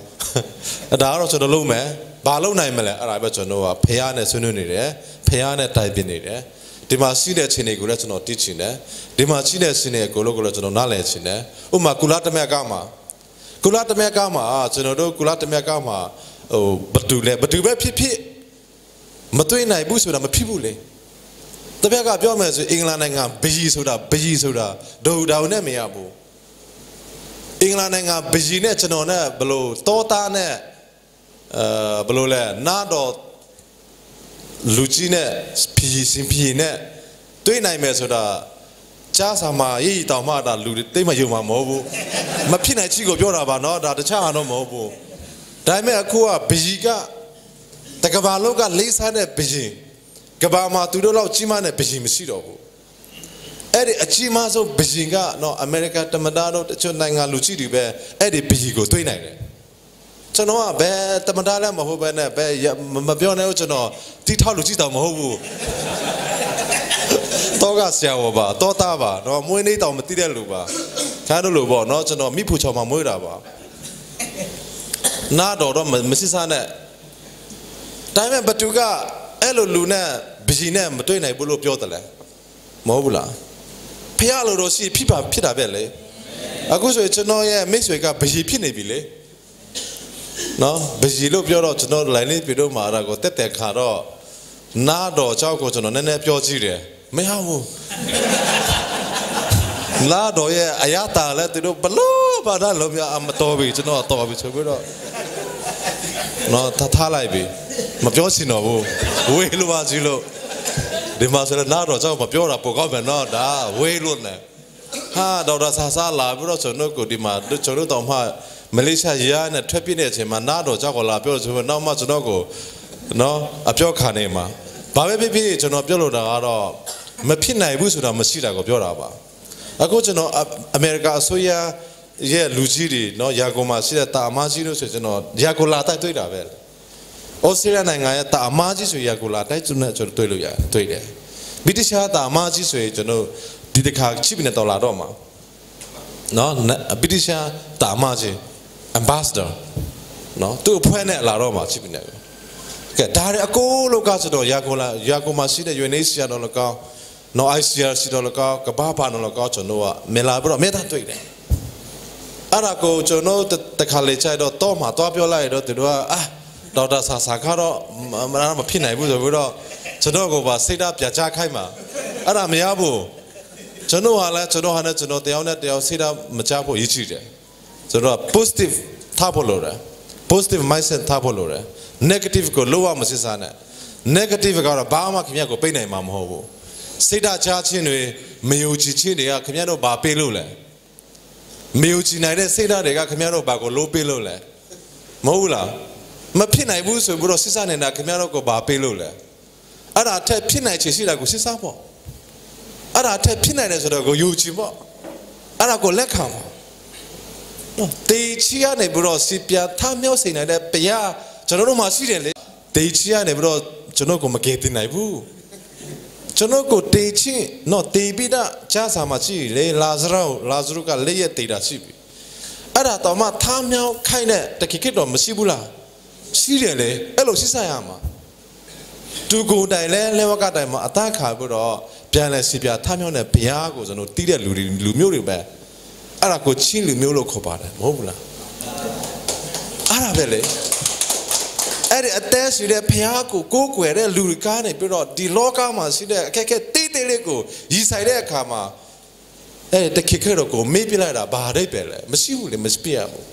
Speaker 1: ဒါကတော့ကျွန်တော်လုပ်မယ်ဘာလုပ်နိုင်မလဲအဲ့ဒါပဲကျွန်တော်ကဖះနဲ့ဆွေးနွေးနေတယ်ဖះနဲ့တိုင်ပင်နေတယ်ဒီမှာရှိတဲ့ခြေတွေကိုလည်းကျွန်တော်သိချင်တယ်ဒီမှာရှိတဲ့ခြေတွေကိုလည်းကျွန်တော်နားလည်ချင်တယ်ဥပမာကုလသမဂ္ဂမှာကျွန်တော်တို့ကုလသမဂ္ဂမှာဟိုဘသူပဲဖြစ်မတွေ့နိုင်ဘူးဆိုတာမဖြစ်ဘူးလေတပည့်ကပြောမယ်ဆိုအင်္ဂလန်နိုင်ငံဘီဆိုတာဒိုဒေါနဲ့မရဘူးအင်္ဂလန်နိုင်ငံဘီနဲ့ကျွန်တော်နဲ့ဘလို့တောသားနဲ့ဘလို့လဲနာတော့လူကြီးနဲ့ဖြီနဲ့တွေ့နိုင်မယ်ဆိုတာ cha sama yi tao ma da lu te ma yu ma mo bu ma phit nai chi ko pyo da ba no da ta cha no mo bu dai me aku a biji ka ta ka ba lo ka le sa ne biji ka ba ma tu do law chi ma ne biji ma si do bu ai di a chi ma so biji ka no America tamada do tachon nainga lu chi di be ai di biji ko twai nai de ကျွန်တော်ကဘယ်တမတားလည်းမဟုတ်ပဲနဲ့ဘယ်မပြောနဲ့ကျွန်တော်တီးထောက်လို့ကြည့်တော့မဟုတ်ဘူးတော့ကဆရာဘောပါတော့သားပါတော့မွေးနေတော့မသိတဲ့လူပါခါတို့လို့ပေါ့နော်ကျွန်တော်မိဖို့ချောင်မှာမွေးတာပါနားတော့မစစ်စားနဲ့ဒါပေမဲ့ဘသူကအဲ့လိုလူနဲ့ဘီနဲ့မတွေ့နိုင်ဘူးလို့ပြောတယ်လေမဟုတ်ဘူးလားဖះလို့တော့ရှိဖြစ်တာပဲလေအခုဆိုရင်ကျွန်တော်ရဲ့မိတ်ဆွေကဘီဖြစ်နေပြီလေ နော်ဘယ်လိုပြောတော့ကျွန်တော် line လေးပြတော့မှာတော့ကိုတက်တက်ခါတော့နားတော့ကြောက်ကိုကျွန်တော်နည်းနည်းပြောကြည့်တယ်မရဘူးနားတော့ရဲ့အရတာလဲသူတို့ဘလို့ဘာသာလုံးများအမတော်ပြီကျွန်တော်တော်ပြီဆိုပြီးတော့နော်ထားလိုက်ပြီမပြောချင်တော့ဘူးဝေးလို့ပါကြည့်လို့ဒီမှာဆိုတော့နားတော့ကြောက်မပြောတာပိုကောက်မယ်နော်ဒါဝေးလို့နဲ့ဟာဒေါက်တာဆာလာပြီးတော့ကျွန်တော်ကိုဒီမှာကျွန်တော်တော့မှ မလေးရှားရနဲ့ထွက်ပြတဲ့အချိန်မှာနားတော်ကြောက်လာပြောဆိုတော့နောက်မှကျွန်တော်ကိုနော်အပြောခံနေမှာဘာပဲဖြစ်ဖြစ်ကျွန်တော်ပြောလို့တာကတော့မဖြစ်နိုင်ဘူးဆိုတာမရှိတာကိုပြောတာပါအခုကျွန်တော်အမေရိကအစိုးရရဲ့လူကြီးတွေနော်ယာကိုမှာရှိတဲ့တာအမကြီးလို့ဆိုကျွန်တော်ယာကိုလာတိုက်တွေ့တာပဲဩစတြေးလျနိုင်ငံရဲ့တာအမကြီးဆိုယာကိုလာတိုက်ကျွန်တော်တွေ့လို့ရတွေ့တယ်ဗြိတိရှားတာအမကြီးဆိုကျွန်တော်ဒီတစ်ခါချစ်ပြီးနေတော့လာတော့မှာနော်ဗြိတိရှားတာအမကြီး ambassador နော်သူ့အဖွဲ့နဲ့လာတော့မှာချစ်ပြီးနေတယ်ကဲဒါရအကိုလောကဆိုတော့ယာကိုမှာရှိတဲ့ UNHCR တော့လကောင်းနော် ICRC တော့လကောင်းကဘာဘာတော့လကောင်းကျွန်တော်ကမလာပြီးတော့မဲသားတွေ့တယ်အဲ့ဒါကိုကျွန်တော်တခါလေချိုက်တော့မှာသွားပြောလိုက်တော့သူတို့ကဒေါက်တာဆာကတော့မဖြစ်နိုင်ဘူးဆိုပြီးတော့ကျွန်တော်ကပါစိတ်ဓာတ်ပြချခိုင်းမှာအဲ့ဒါမရဘူးကျွန်တော်ဟာလည်းကျွန်တော်ဟာနဲ့ကျွန်တော်တယောက်နဲ့တယောက်စိတ်ဓာတ်မချဖို့ရည်ရှိတယ် ဆိုတော့ positive ထားဖို့လိုတယ် positive mindset ထားဖို့လိုတယ် negative ကိုလောကမစစ်စားနဲ့ negative ကတော့ဘာမှခင်ဗျားကိုပိတ်နိုင်မှာမဟုတ်ဘူးစိတ်ဓာတ်ချခြင်းတွေမယုံကြည်ခြင်းတွေကခင်ဗျားတို့ဘာပေးလို့လဲမယုံကြည်နိုင်တဲ့စိတ်ဓာတ်တွေကခင်ဗျားတို့ဘာကိုလိုပေးလို့လဲမဟုတ်ဘူးလားမဖြစ်နိုင်ဘူးဆိုပြီးတော့စစ်စားနေတာခင်ဗျားတို့ကိုဘာပေးလို့လဲအဲ့ဒါအထက်ဖြစ်နိုင်ချေရှိတာကိုစစ်စားဖို့အဲ့ဒါအထက်ဖြစ်နိုင်တယ်ဆိုတော့ကိုယုံကြည်ဖို့အဲ့ဒါကိုလက်ခံဖို့ တေချီကနေပြီးတော့စီပြထားမြောက်စိန်နိုင်တဲ့ဘုရားကျွန်တော်တို့မှာရှိတယ်လေတေချီကနေပြီးတော့ကျွန်တော်ကိုမကယ်တင်နိုင်ဘူးကျွန်တော်ကိုတေချီနော်တေပိတာကြားစာမှာရှိလေလာဇရုကလက်ရက်တေတာရှိပြီအဲ့ဒါတော့မှထားမြောက်ခိုင်းတဲ့တခိတော့မရှိဘူးလားရှိတယ်လေအဲ့လိုရှိစားရမှာသူကိုယ်တိုင်လဲဝကတိုင်မှာအသားခါပြီးတော့ပြန်လဲစီပြထားမြောက်တဲ့ဘုရားကိုကျွန်တော်တီးတဲ့လူမျိုးတွေပဲ အဲ့ဒါကိုချင်းလူမျိုးလို့ခေါ်ပါတယ်မဟုတ်ဘူးလားအဲ့ဒါပဲလေအဲ့ဒီအသက်ရှိတဲ့ဘုရားကိုကိုးကွယ်တဲ့လူတွေကားနေပြီးတော့ဒီလောကမှာရှိတဲ့အခက်အခဲတိတ်လေးကိုရည်ဆိုင်တဲ့အခါမှာအဲ့တခိခဲတော့ကိုမေ့ပြလိုက်တာဘာဒိတ်ပဲလဲမရှိဘူးလေမပြရဘူး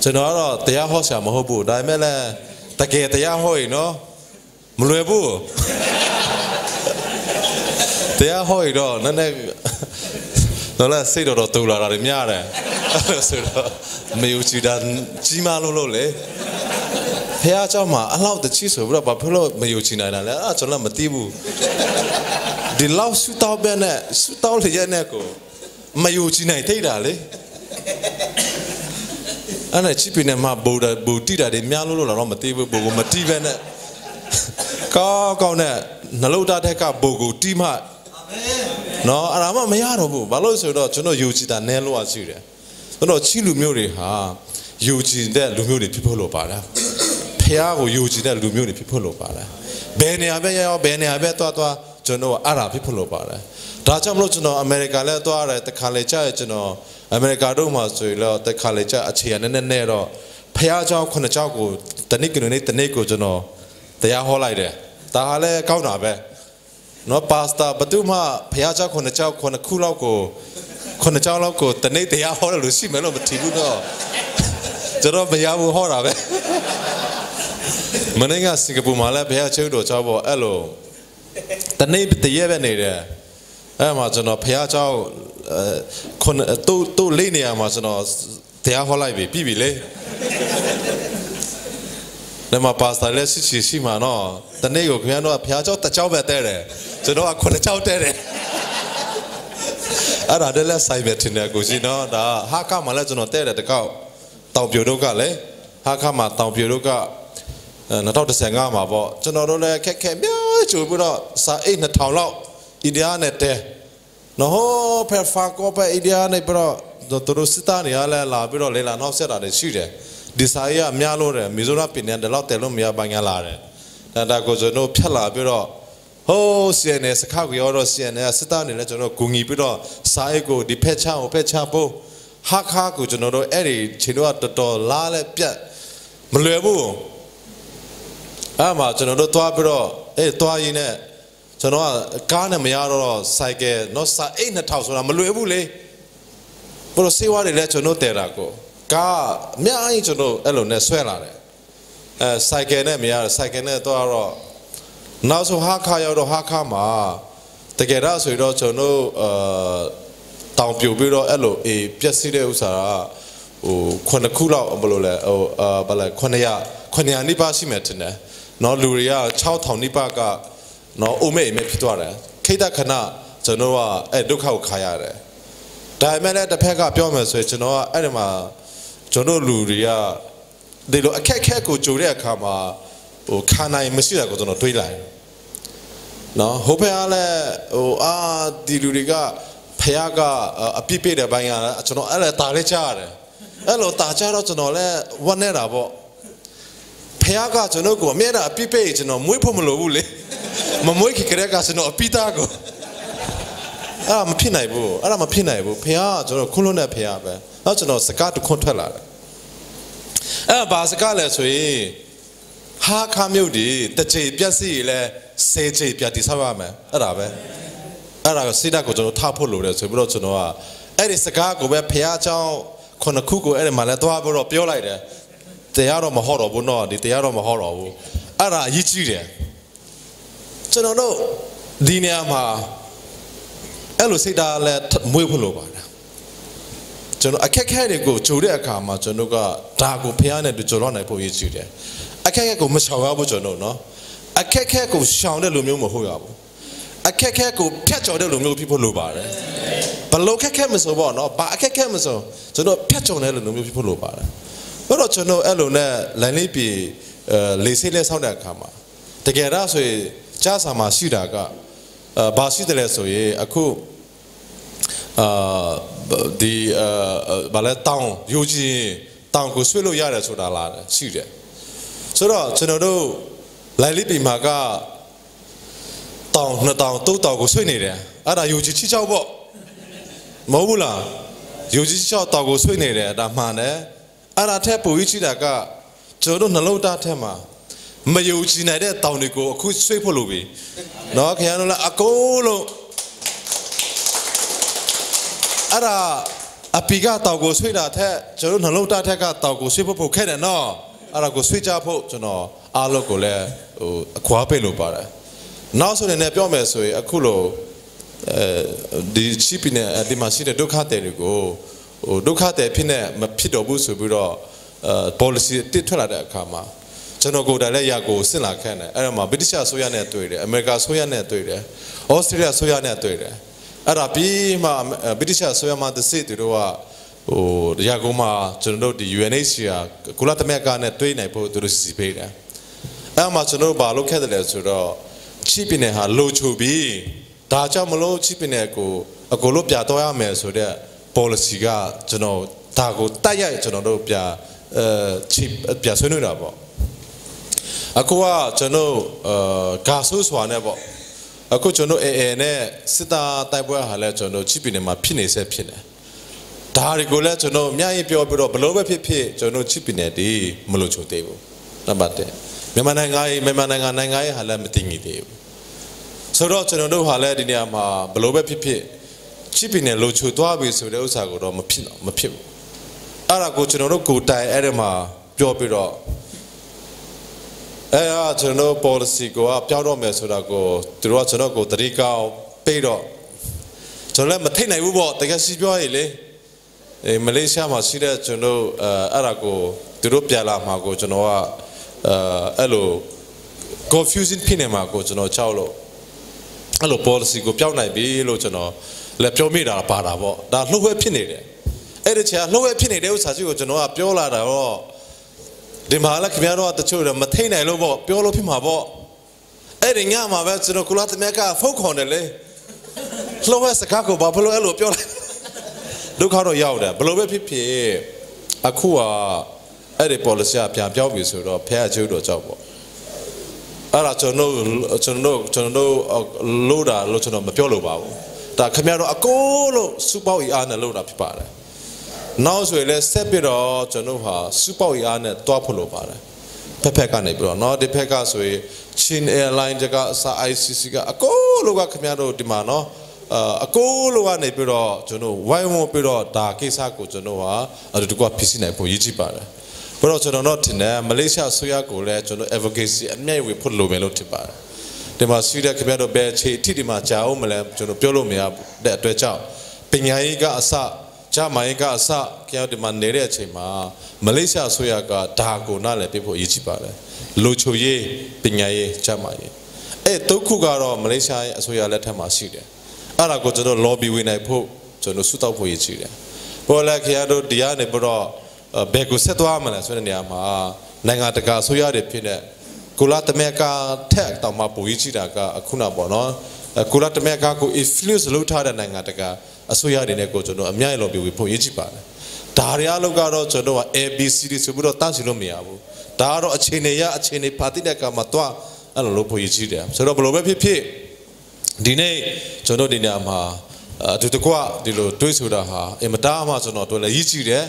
Speaker 1: ကျွန်တော်ကတော့တရားဟောဆရာမဟုတ်ဘူးဒါပေမဲ့လည်းတကယ်တရားဟောရင်နော်မလွယ်ဘူးတရားဟောရင်တော့နည်းနည်း နော်လားစိတ်တော်တူလာတာများတယ်အဲ့ဆိုတော့မေယူချီတာကြီးမားလို့လေဖះเจ้าမှာအလောက်တချီဆိုပြီးတော့ဘာဖြစ်လို့မေယူချီနိုင်တာလဲအဲ့ကျွန်တော်မသိဘူးဒီလောက်ဆူတောက်ပဲနဲ့ဆူတောက်လျက်နဲ့ကိုမေယူချီနိုင်ထိတ်တာလေအဲ့နဲ့ချီပီနဲ့မှာဘူတိတာတွေများလို့လာတော့မသိဘူးဘူကိုမတီးပဲနဲ့ကောင်းနဲ့နှလုံးသားထက်ကဘူကိုတီးမှ နော်အဲ့ဒါမှမရတော့ဘူးဘာလို့ဆိုတော့ကျွန်တော်ယူကြည်တာနဲလို့အရှိတယ်ကျွန်တော်ချီလူမျိုးတွေဟာယူကြည်တဲ့လူမျိုးတွေဖြစ်ဖို့လိုပါလားဖះကိုယူကြည်တဲ့လူမျိုးတွေဖြစ်ဖို့လိုပါလားဘယ်နေရာပဲရောက်ဘယ်နေရာပဲသွားကျွန်တော်အဲ့ဒါဖြစ်ဖို့လိုပါလားဒါကြောင့်မလို့ကျွန်တော်အမေရိကန်လဲသွားရတယ်တခါလေကြာကျွန်တော်အမေရိကန်တို့မှာဆိုရင်တော့တခါလေကြာအခြေအနေနဲ့တော့ဖះเจ้า9เจ้าကိုတနစ်ကနေတနေ့ကိုကျွန်တော်တရားဟောလိုက်တယ်ဒါဟာလဲကောင်းတာပဲ နော်ပါစတာဘသူမှဖះเจ้า9เจ้า9ခုလောက်ကို9เจ้าလောက်ကိုတနေ့တရားဟောတယ်လို့ရှိမယ်လို့မထင်ဘူးတော့ကျွန်တော်မရဘူးဟောတာပဲမနေ့ကစင်ကာပူမှာလည်းဖះเจ้าတော်เจ้าပေါ့အဲ့လိုတနေ့တရက်ပဲနေတယ် มาจนพยาเจ้าคนตู้เล่เนี่ยมาจนเทียหัวไหล่บีเลยแล้วมาภาษาเล่สิมาเนาะตอนนี้ก็คือว่าพยาเจ้าแต่เจ้าแบบเตะเลยจนว่าคนเจ้าเตะเลยอะไรเดี๋ยวใส่แบบที่เนี่ยกูสิเนาะแต่หากข้ามาแล้วจนเตะเลยแต่ก็เต่าเปียวดูกันเลยหากข้ามาเต่าเปียวดูก็นักท่องเที่ยวงามาบ่จนเราเลยแค่เบี้ยจู่ไปแล้วสายนักท่องเราอินเดียเนี่ยเตะเนาะเพอฟังก็ไปอินเดียเนี่ยไปแล้วตัวรู้สึกตาเนี่ยอะไรลาไปแล้วเลยลานอกเสียดายชื่อเลยดีไซน์มีอะไรเลยมิโซราปิเนี่ยเดี๋ยวเราเตะลงมีอะไรบางอย่างลาเลยแต่ก็จะโน้พิจารณาไปแล้วโอ้เสียเนี่ยสักข้าวกี่วันเสียเนี่ยสตาร์เนี่ยจะโน้กุงีไปแล้วสายกูดิเพชช่างปุ๊ฮักฮักกูจะโน้เอริชิโน่ตัวลาเลยเปียมันเลยบุมาจะโน้ตัวไปแล้วตัวยีเนี่ยจะโน้การเนี่ยไม่ยากหรอกใส่แกโน้ใส่เนี่ยเท่าสุดมันเลยบุเลยเพราะสิ่งว่าเนี่ยจะโน้เตะละกูก้าไม่ไอ้จะโน้เอลูเนี่ยสวยละเลยใส่แกเนี่ยไม่ยากใส่แกเนี่ยตัวเราน่าสุฮักข้ายเราฮักข้ามาแต่แกเราสุดเราจะโน้ตามผิวไปเราเอลูเปียสีเดียวสาคนคู่เราบลูเลยบลูคนเนี่ยนี่ป้าสิเมตเนี่ยน้องลูเรียชาวทาวนี่ป้าก็น้องอุเมย์ไม่ผิดตัวเลยคิดแต่ขณะจะโน้ว่าดูเขาขายอะไรแต่แม้แต่เพื่อนก็เปียวมาสวยจะโน้ว่าเดี๋ยวมาจะโน้ลูเรียเดี๋ยวแค่กูจูเรียข้ามาข้างในไม่ใช่ก็จะโน้ด้วยเลยเนาะหัวเพื่อนอะไรดีลูเรียก็เพื่อนก็ปีเดียวไปงานจะโน้อะไรตาเลี้ยจ้าเลยตาจ้าเราจะโน้เลยวันนี้เราบอกพยากาจะโน้กูไม่ได้ปีเป้จะโน้มวยผมไม่รู้เลยมันมวยขี้เกียจก็จะโน้ปีตากูมันพี่ไหนบุมันพี่ไหนบุพยาจะโน้คุณลุงเนี่ยพยาไปแล้วจะโน้สกัดทุกคนทั่วละบาสกัดเลยสุยหาข้ามิวดีแต่เจ็บยังสิเลยเสียเจ็บยังที่สบายไหมอะไรก็สิ่งนั้นก็จะโน้ท่าพูดรู้เลยสุยบุรุษจะโน้ว่าสกัดกูแบบพยาเจ้าคนคู่กูมาแล้วตัวบุรุษเปียวไรเด้แต่ยาเรามาห่อเราบุญนอดีแต่ยาเรามาห่อเราบุอะไรยิ่งจีเดียฉะนั้นดีเนี่ยมาลูสิดาเล่มวยพลุบานะฉะนั้นแค่เนี่ยกูจูเรียกขามาฉะนั้นก็ตากูพยานเนี่ยดูจรอนไหนพวกยิ่งจีเดียแค่กูไม่ชอบบุฉะนั้นเนาะแค่กูชาวเนี่ยลุงมิวมาหัวบุแค่กูแค่จอเนี่ยลุงมิวพี่พลุบาเลยบรรลุแค่ไม่สบเนาะบ้าแค่ไม่สบฉะนั้นแค่จอเนี่ยลุงมิวพี่พลุบาเลยเพราะเราจะโน้เอลูเนี่ยหลายปีเลเซเลสเอาเนี่ยข้ามาแต่แกเราส่วนจ้าสามาสิดาก็บาสิเดเลส่วนအခုดีบาเลตังยูจีตังกูช่วยลูกยาเลยสุดาลาสิเดส่วนเราจะโน้หลายปีมาก็ตังนั่นตังตู้ตังกูช่วยนี่เด้อะไรยูจีชี้เจ้าบ่ไม่รู้ล่ะยูจีชี้เจ้าตังกูช่วยนี่เด้แต่มาเนี่ยอะไรแทบปุ๋ยชีดากะจอดนรกตาแทมาไม่อยู่ที่ไหนได้ตาวนี่กูคุยช่วยพลุบีเนาะแค่นั้นละกูรู้อะไรปีกาตาวกูช่วยได้แท้จอดนรกตาแท้กะตาวกูช่วยพลุแค่นั้นเนาะอะไรกูช่วยจ้าพลุจนอาลูกกูเลยขวาไปลุบาร์น้าส่วนเนี่ยพี่อเมย์สวยกูรู้ดีชีพเนี่ยดีมาชีเนี่ยดูข่าวเตลิกูดูข่าวแต่พี่เนี่ยมาพิจารณาบุษบุรpolicy ติดทั่วเลยข้ามาฉะนั้นกูได้เลยอยากกูสิ่งหลักแค่นั้นมาบริษัทโซยาเนี่ยตัวเดียอเมริกาโซยาเนี่ยตัวเดียออสเตรเลียโซยาเนี่ยตัวเดียพี่มาบริษัทโซยามาตัวสิ่งที่ว่าอยากกูมาฉะนั้นดูUNHCRกุลาธรรมการเนี่ยตัวไหนพอตัวรู้สิบเอ็ดมาฉะนั้นบาลูกแค่เดียวสุดาชีพเนี่ยฮะโลชูบีถ้าจะมาโลชีพเนี่ยกูรูปยาตัวยาเมสุดาpolicy ก็ฉะนั้นถ้ากูตายฉะนั้นรูปยาชีพยาส่วนนึงนะบ่กูว่าฉะนั้นกาสูสวาเนี่ยบ่กูฉะนั้นเนี่ยสิตาตายบ่หาแล้วฉะนั้นชีพเนี่ยมาพินิจเสียพินิจถ้าริกูแล้วฉะนั้นมีอะไรเปรียบเทียบบ่รู้แบบพี่ฉะนั้นชีพเนี่ยดีไม่รู้ชุดเดียวนั่นบัดเนี่ยไม่มาไหนหาแล้วไม่ติงเดียวสุดท้ายฉะนั้นดูหาแล้วดีเนี่ยมาบ่รู้แบบพี่ชีพเนี่ยรู้ชุดตัววิสุทธิ์อุตสาหกรรมไม่ผิดอะไรกูฉะนั้นกูตายมาเปรียบเทียบฉะนั้น policy กูเปรียบเทียบมาสุดท้ายกูตัวฉะนั้นกูตรีก้าวไป ကျွန်တော်လည်းမထိတ်နိုင်ဘူးပေါ့တကယ်စီပြောရည်လေမလေးရှားမှာရှိတဲ့ကျွန်တော်အဲ့ဒါကိုသူတို့ပြန်လာမှာကိုကျွန်တော်ကအဲ့လို confusion ဖြစ်နေမှာကိုကျွန်တော်ကြောက်လို့အဲ့လို policy ကိုပြောင်းနိုင်ပြီလို့ကျွန်တော်လည်းပြောမိတာပါတာပေါ့ဒါလှုပ်ဝဲဖြစ်နေတယ်အဲ့ဒီချိန်လှုပ်ဝဲဖြစ်နေတဲ့ဥစ္စာကြီးကိုကျွန်တော်ကပြောလာတာတော့ဒီမှာလည်းခင်ဗျားတို့ကတချို့မထိတ်နိုင်လို့ပေါ့ပြောလို့ဖြစ်မှာပေါ့အဲ့ဒီညမှာပဲကျွန်တော်ကုလားသမက်ကဖုတ်ခေါ်တယ်လေလှုပ်ဝဲစကားကိုဘာလို့အဲ့လိုပြောလိုက်ဒုက္ခတော့ရောက်တယ်ဘယ်လိုပဲဖြစ်ဖြစ်အခုကအဲ့ဒီ policy ကပြန်ပြောင်းပြီဆိုတော့ဖះကျိုးတော့ကြောက်ပေါ့အဲ့ဒါကျွန်တော်လို့တာလို့ကျွန်တော်မပြောလို့ပါဘူးဒါခင်ဗျားတို့အကိုလို့စူပေါက်အားနဲ့လို့တာဖြစ်ပါတယ်နောက်ဆိုရင်လည်းဆက်ပြီးတော့ကျွန်တော်ဟာစူပေါက်အားနဲ့တွားဖို့လို့ပါတယ်ဖက်ကနေပြီးတော့နော်ဒီဖက်ကဆိုရင် Chin Airline က ICC ကအကိုလို့ကခင်ဗျားတို့ဒီမှာနော်အကိုလိုကနေပြီးတော့ကျွန်တော်ဝိုင်းဝန်းပြီးတော့ဒါကိစ္စကိုကျွန်တော်ဟာအတူတူကဖြစ်စီနိုင်ဖို့ရည်ကြည်ပါတယ်ဘယ်တော့ကျွန်တော်တို့တင်တယ်မလေးရှားဆိုရကိုလည်းကျွန်တော် advocacy အမြဲဝေဖို့လိုမယ်လို့ထင်ပါတယ်ဒီမှာစီးတဲ့ခင်ဗျားတို့ဘယ်ခြေအထိဒီမှာကြာအောင်မလဲကျွန်တော်ပြောလို့မရတဲ့အတွက်ကြောင့်ပညာရေးကအစဂျမိုင်းကအစကြောက်ဒီမှာနေတဲ့အချိန်မှာမလေးရှားဆိုရကဒါကိုနားလည်ပြဖို့ရည်ကြည်ပါတယ်လူချိုရေးပညာရေးဂျမိုင်းအဲ့ဒုက္ခကတော့မလေးရှားရဲ့အစိုးရလက်ထက်မှာရှိတယ်အဲ့ဒါကိုကျွန်တော် lobby ဝင်နိုင်ဖို့ကျွန်တော်စုတောက်ဖို့ရည်ကြည်တယ်ပေါ်လာခင်ဗျားတို့တရားနေပြီးတော့ဘယ်ကိုဆက်သွားမလဲဆိုတဲ့နေရာမှာနိုင်ငံတကာဆိုရတယ်ဖြစ်တဲ့ကုလသမဂ္ဂထက်တောင်မှပိုရည်ကြည်တာကအခုနပေါ့နော်ကုလသမဂ္ဂကို influence လုပ်ထားတဲ့နိုင်ငံတကာအစိုးရတွေနဲ့ကိုကျွန်တော်အများကြီး lobby ဝင်ဖို့ရည်ကြည်ပါတယ်ဒါတွေအလုပ်ကတော့ကျွန်တော်က ABCD ဆိုပြီးတော့တန်းစီလို့မရဘူးဒါကတော့အခြေအနေပါတိတဲ့ကမှာတော့အဲ့လိုလုပ်ဖို့ရည်ကြည်တယ်ဆိုတော့ဘယ်လိုပဲဖြစ်ဖြစ်ဒီနေ့ကျွန်တော်ဒီနေရာမှာတူတကွဒီလိုတွေးဆိုတာဟာအင်မတားမှကျွန်တော်တွေ့လဲရည်ကြည်တယ်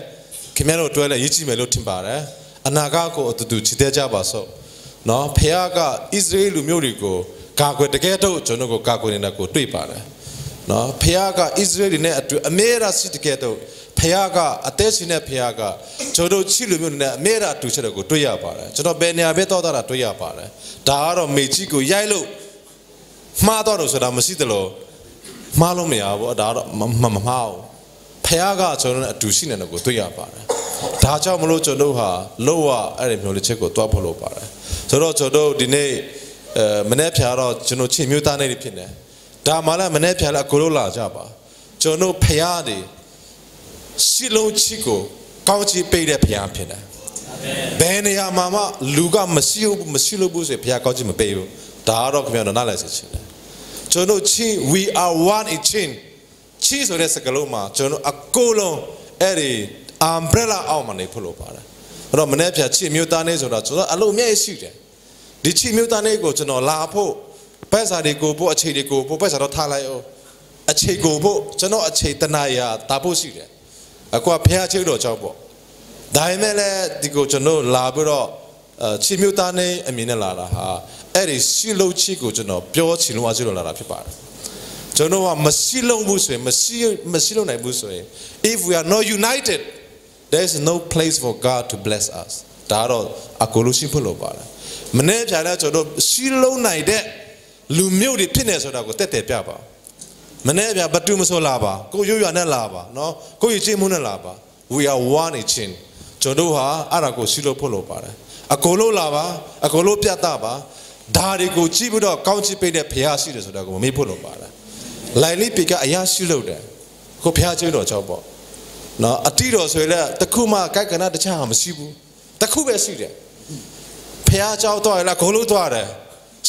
Speaker 1: ခင်ဗျားတို့တွေ့လဲရည်ကြည်မယ်လို့ထင်ပါတယ်အနာဂတ်ကိုအတူတူချစ်တဲ့ကြပါစို့နော်ဖခင်ကဣသရေလလူမျိုးတွေကိုကာကွယ်တကယ်တော့ကျွန်တော်ကိုကာကွယ်နေတာကိုတွေ့ပါတယ်နော်ဖခင်ကဣသရေလနဲ့အတူအမေရာစစ်တကယ်တော့ဖခင်ကအသက်ရှင်တဲ့ဖခင်ကကျွန်တော်ချစ်လူမျိုးနဲ့အမေရာတူချက်ကိုတွေ့ရပါတယ်ကျွန်တော်ဘယ်နေရာပဲတော့တာတွေ့ရပါတယ်ဒါကတော့မေကြီးကိုရိုက်လို့မှားတော့လို့ဆိုတာမရှိသလိုမှားလို့မရဘူးဒါတော့မမှားဘူးဖခင်ကကျွန်တော်နဲ့အတူရှိနေတယ်ကိုတွေ့ရပါတယ်ဒါကြောင့်မလို့ကျွန်တော်ဟာလို့အဲ့ဒီမျိုးလေးချက်ကိုတွားဖို့လို့ပါတယ်ဆိုတော့ကျွန်တော်ဒီနေ့မနေ့ဖြာတော့ကျွန်တော်ချင်းမျိုးသားနေဖြစ်နေဒါမှလည်းမနေ့ဖြာလည်းအကိုလို့လာကြပါကျွန်တော်ဖခင်တွေရှိလုံးချီကိုကောင်းချီးပေးတဲ့ဖခင်ဖြစ်တယ်ဘယ်နေရာမှာမှလူကမရှိလို့ဘူးဆိုဖခင်ကောင်းချီးမပေးဘူးဒါတော့ခင်ဗျားတို့နားလည်စေချင်တယ်ကျွန်တော်ချင်း we are one in chin ချီဆိုတဲ့စကားလုံးမှာကျွန်တော်အကိုလုံးအဲ့ဒီ umbrella အောက်မှာနေဖို့လို့ပါတယ်အဲ့တော့မနေ့ဖြာချီမျိုးသားနေဆိုတာကျွန်တော်အလုံးအမြဲရှိတယ်ဒီချီမျိုးသားနေကိုကျွန်တော်လာဖို့ပတ်စာတွေကိုပို့အခြေတွေကိုပို့ပတ်စာတော့ထားလိုက်အောင်အခြေကိုပို့ကျွန်တော်အခြေတနာရာတာဖို့ရှိတယ်အခုကဖះချိတ်တော်ကြောင့်ပေါ့ဒါပေမဲ့လည်းဒီကိုကျွန်တော်လာပြီးတော့ချီမျိုးသားနေအမြင်နဲ့လာတာဟာအဲ့ဒီရှိလို့ချီကိုကျွန်တော်ပြောချင်လို့အချစ်လို့လာတာဖြစ်ပါတယ်ကျွန်တော်ကမရှိလို့ဘူးဆိုရင်မရှိလို့နိုင်ဘူးဆိုရင် if we are not united there is no place for God to bless us ဒါတော့အကိုလို့ရှိဖို့လို့ပါတယ်မနေ့ဖြာလဲကျွန်တော်ရှိလို့နိုင်တဲ့လူမျိုးတွေဖြစ်နေဆိုတာကိုတက်တယ်ပြပါမနေ့ဖြာဘတူမဆိုလာပါကိုရွရွနဲ့လာပါနော်ကိုရချင်းမှုနဲ့လာပါ we are one in chin ကျွန်တော်ဟာအဲ့ဒါကိုရှိလို့ဖို့လို့ပါတယ်အကိုလို့လာပါအကိုလို့ပြတ်တာပါဒါတွေကိုကြည့်ပြီးတော့ကောင်းချီးပေးတဲ့ဖះရှိတယ်ဆိုတာကိုမမေ့ဖို့လို့ပါတယ်လိုက်လိပိကအရာရှိလို့တယ်ကိုဖះကျွေးတော်ကြောင့်ပေါ့နော်အတိတော်ဆိုရင်လည်းတခုမှကိုက်ကနတခြားမရှိဘူးတခုပဲရှိတယ်ဖះเจ้าတော့လည်းကိုလို့သွားတယ်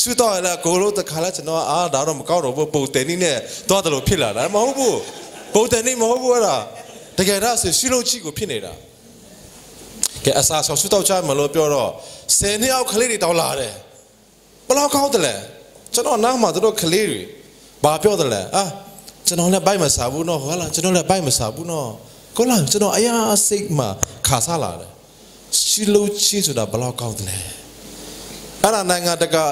Speaker 1: ဆူတော့လည်းကိုလို့တခါလဲကျွန်တော်ဒါတော့မကောက်တော့ဘူးပုံတယ်နည်းနဲ့သွားတယ်လို့ဖြစ်လာတာမဟုတ်ဘူးပုံတယ်နည်းမဟုတ်ဘူးအဲ့ဒါတကယ်တော့ရှိလို့ချီကိုဖြစ်နေတာကဲအစားဆောက်ဆူတော့ချမလို့ပြောတော့10နှစ်အောက်ကလေးတွေတောင်းလာတယ်ဘယ်လောက်ကောက်တယ်လဲကျွန်တော်နားမှာတို့ကလေးတွေဘာပြောတယ်လဲကျွန်တော်လည်းဘိုက်မစားဘူးနော်ဟုတ်လားကျွန်တော်လည်းဘိုက်မစားဘူးနော်ကိုလာကျွန်တော်အရာစိတ်မှာခါစားလာတယ်ရှိလို့ချီဆိုတာဘယ်လောက်ကောက်တယ်လဲအဲ့ဒါနိုင်ငံတကာ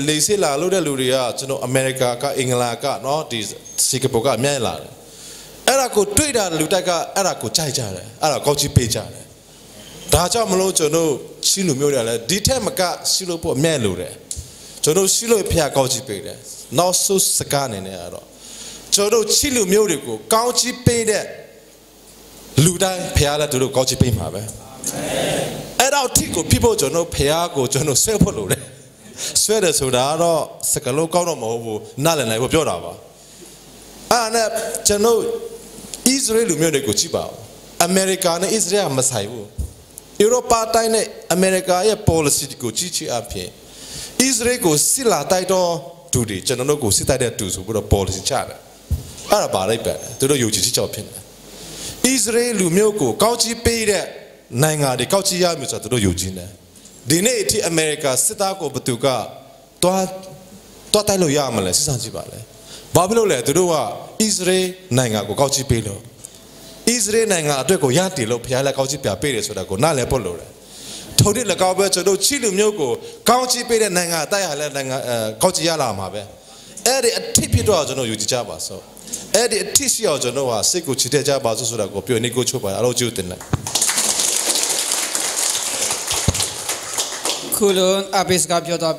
Speaker 1: လေစစ်လာလို့တဲ့လူတွေကကျွန်တော်အမေရိကကအင်္ဂလန်ကနော်ဒီစင်ကာပူကအများကြီးလာတယ်အဲ့ဒါကိုတွေ့တာလူတိုက်ကအဲ့ဒါကိုကြိုက်ကြတယ်အဲ့ဒါကောက်ချီပေးကြတယ်ဒါကြောင့်မလို့ကျွန်တော်ရှိလူမျိုးတွေလည်းဒီထက်မကရှိလို့ဖို့အမြဲလိုတယ်ကျွန်တော်ရှိလို့ဖျားကောက်ချီပေးတယ်နောက်ဆုစကားနေနေရတော့ ကျွန်တော်ချစ်လူမျိုးတွေကိုကောင်းချီးပေးတဲ့လူတိုင်းဖခင်လည်းတို့ကောင်းချီးပေးမှာပဲအဲ့တော့ထိကိုဖြစ်ဖို့ကျွန်တော်ဖခင်ကိုကျွန်တော်ဆွဲဖို့လိုတယ်ဆွဲတယ်ဆိုတာတော့စကလုံးကောင်းတော့မဟုတ်ဘူးနားလည်နိုင်ဖို့ပြောတာပါအဲ့နဲ့ကျွန်တော်ဣသရေလလူမျိုးတွေကိုကြည့်ပါဦးအမေရိကန်နဲ့ဣသရေလမဆိုင်ဘူးဥရောပတိုင်းနဲ့အမေရိကန်ရဲ့ policy ကိုကြည့်ချအဖြစ်ဣသရေလကိုစစ်လာတိုက်တော့သူတွေကျွန်တော်တို့ကိုစစ်တိုက်တဲ့သူဆိုပြီးတော့ policy ချတယ်အဲ့ဒါပါလိုက်ပဲသူတို့ယုံကြည်ချက်ကြောင့်ဖြစ်တယ်ဣသရေလလူမျိုးကိုကောက်ချီးပေးတဲ့နိုင်ငံတွေကောက်ချီးရမျိုးဆိုတော့သူတို့ယုံကြည်တယ်ဒီနေ့အထိအမေရိကန်စစ်သားကိုဘသူကတွားတိုက်လို့ရမှာလဲစစ်စံကြည့်ပါလေဘာဖြစ်လို့လဲသူတို့ကဣသရေလနိုင်ငံကိုကောက်ချီးပေးလို့ဣသရေလနိုင်ငံအတွက်ကိုရတည်လို့ဖခင်လည်းကောက်ချီးပြပေးတယ်ဆိုတာကိုနားလည်ဖို့လိုတယ်ထို့ဒီ၎င်းပဲကျွန်တော်ချီလူမျိုးကိုကောက်ချီးပေးတဲ့နိုင်ငံတိုက်ရလဲနိုင်ငံကောက်ချီးရလာမှာပဲအဲ့ဒီအထစ်ဖြစ်တော့ကျွန်တော်ယူကြည့်ကြပါစို့အဲ့ဒီအထစ်ရှိအောင်ကျွန်တော်ဟာစိတ်ကိုချစ်တဲ့ကြပါစို့ဆိုတာကိုပြောနေကိုချုပ်ပါအားလုံးကြိုးတင်တယ်
Speaker 2: ခုလုံးအပိစကပြောတော့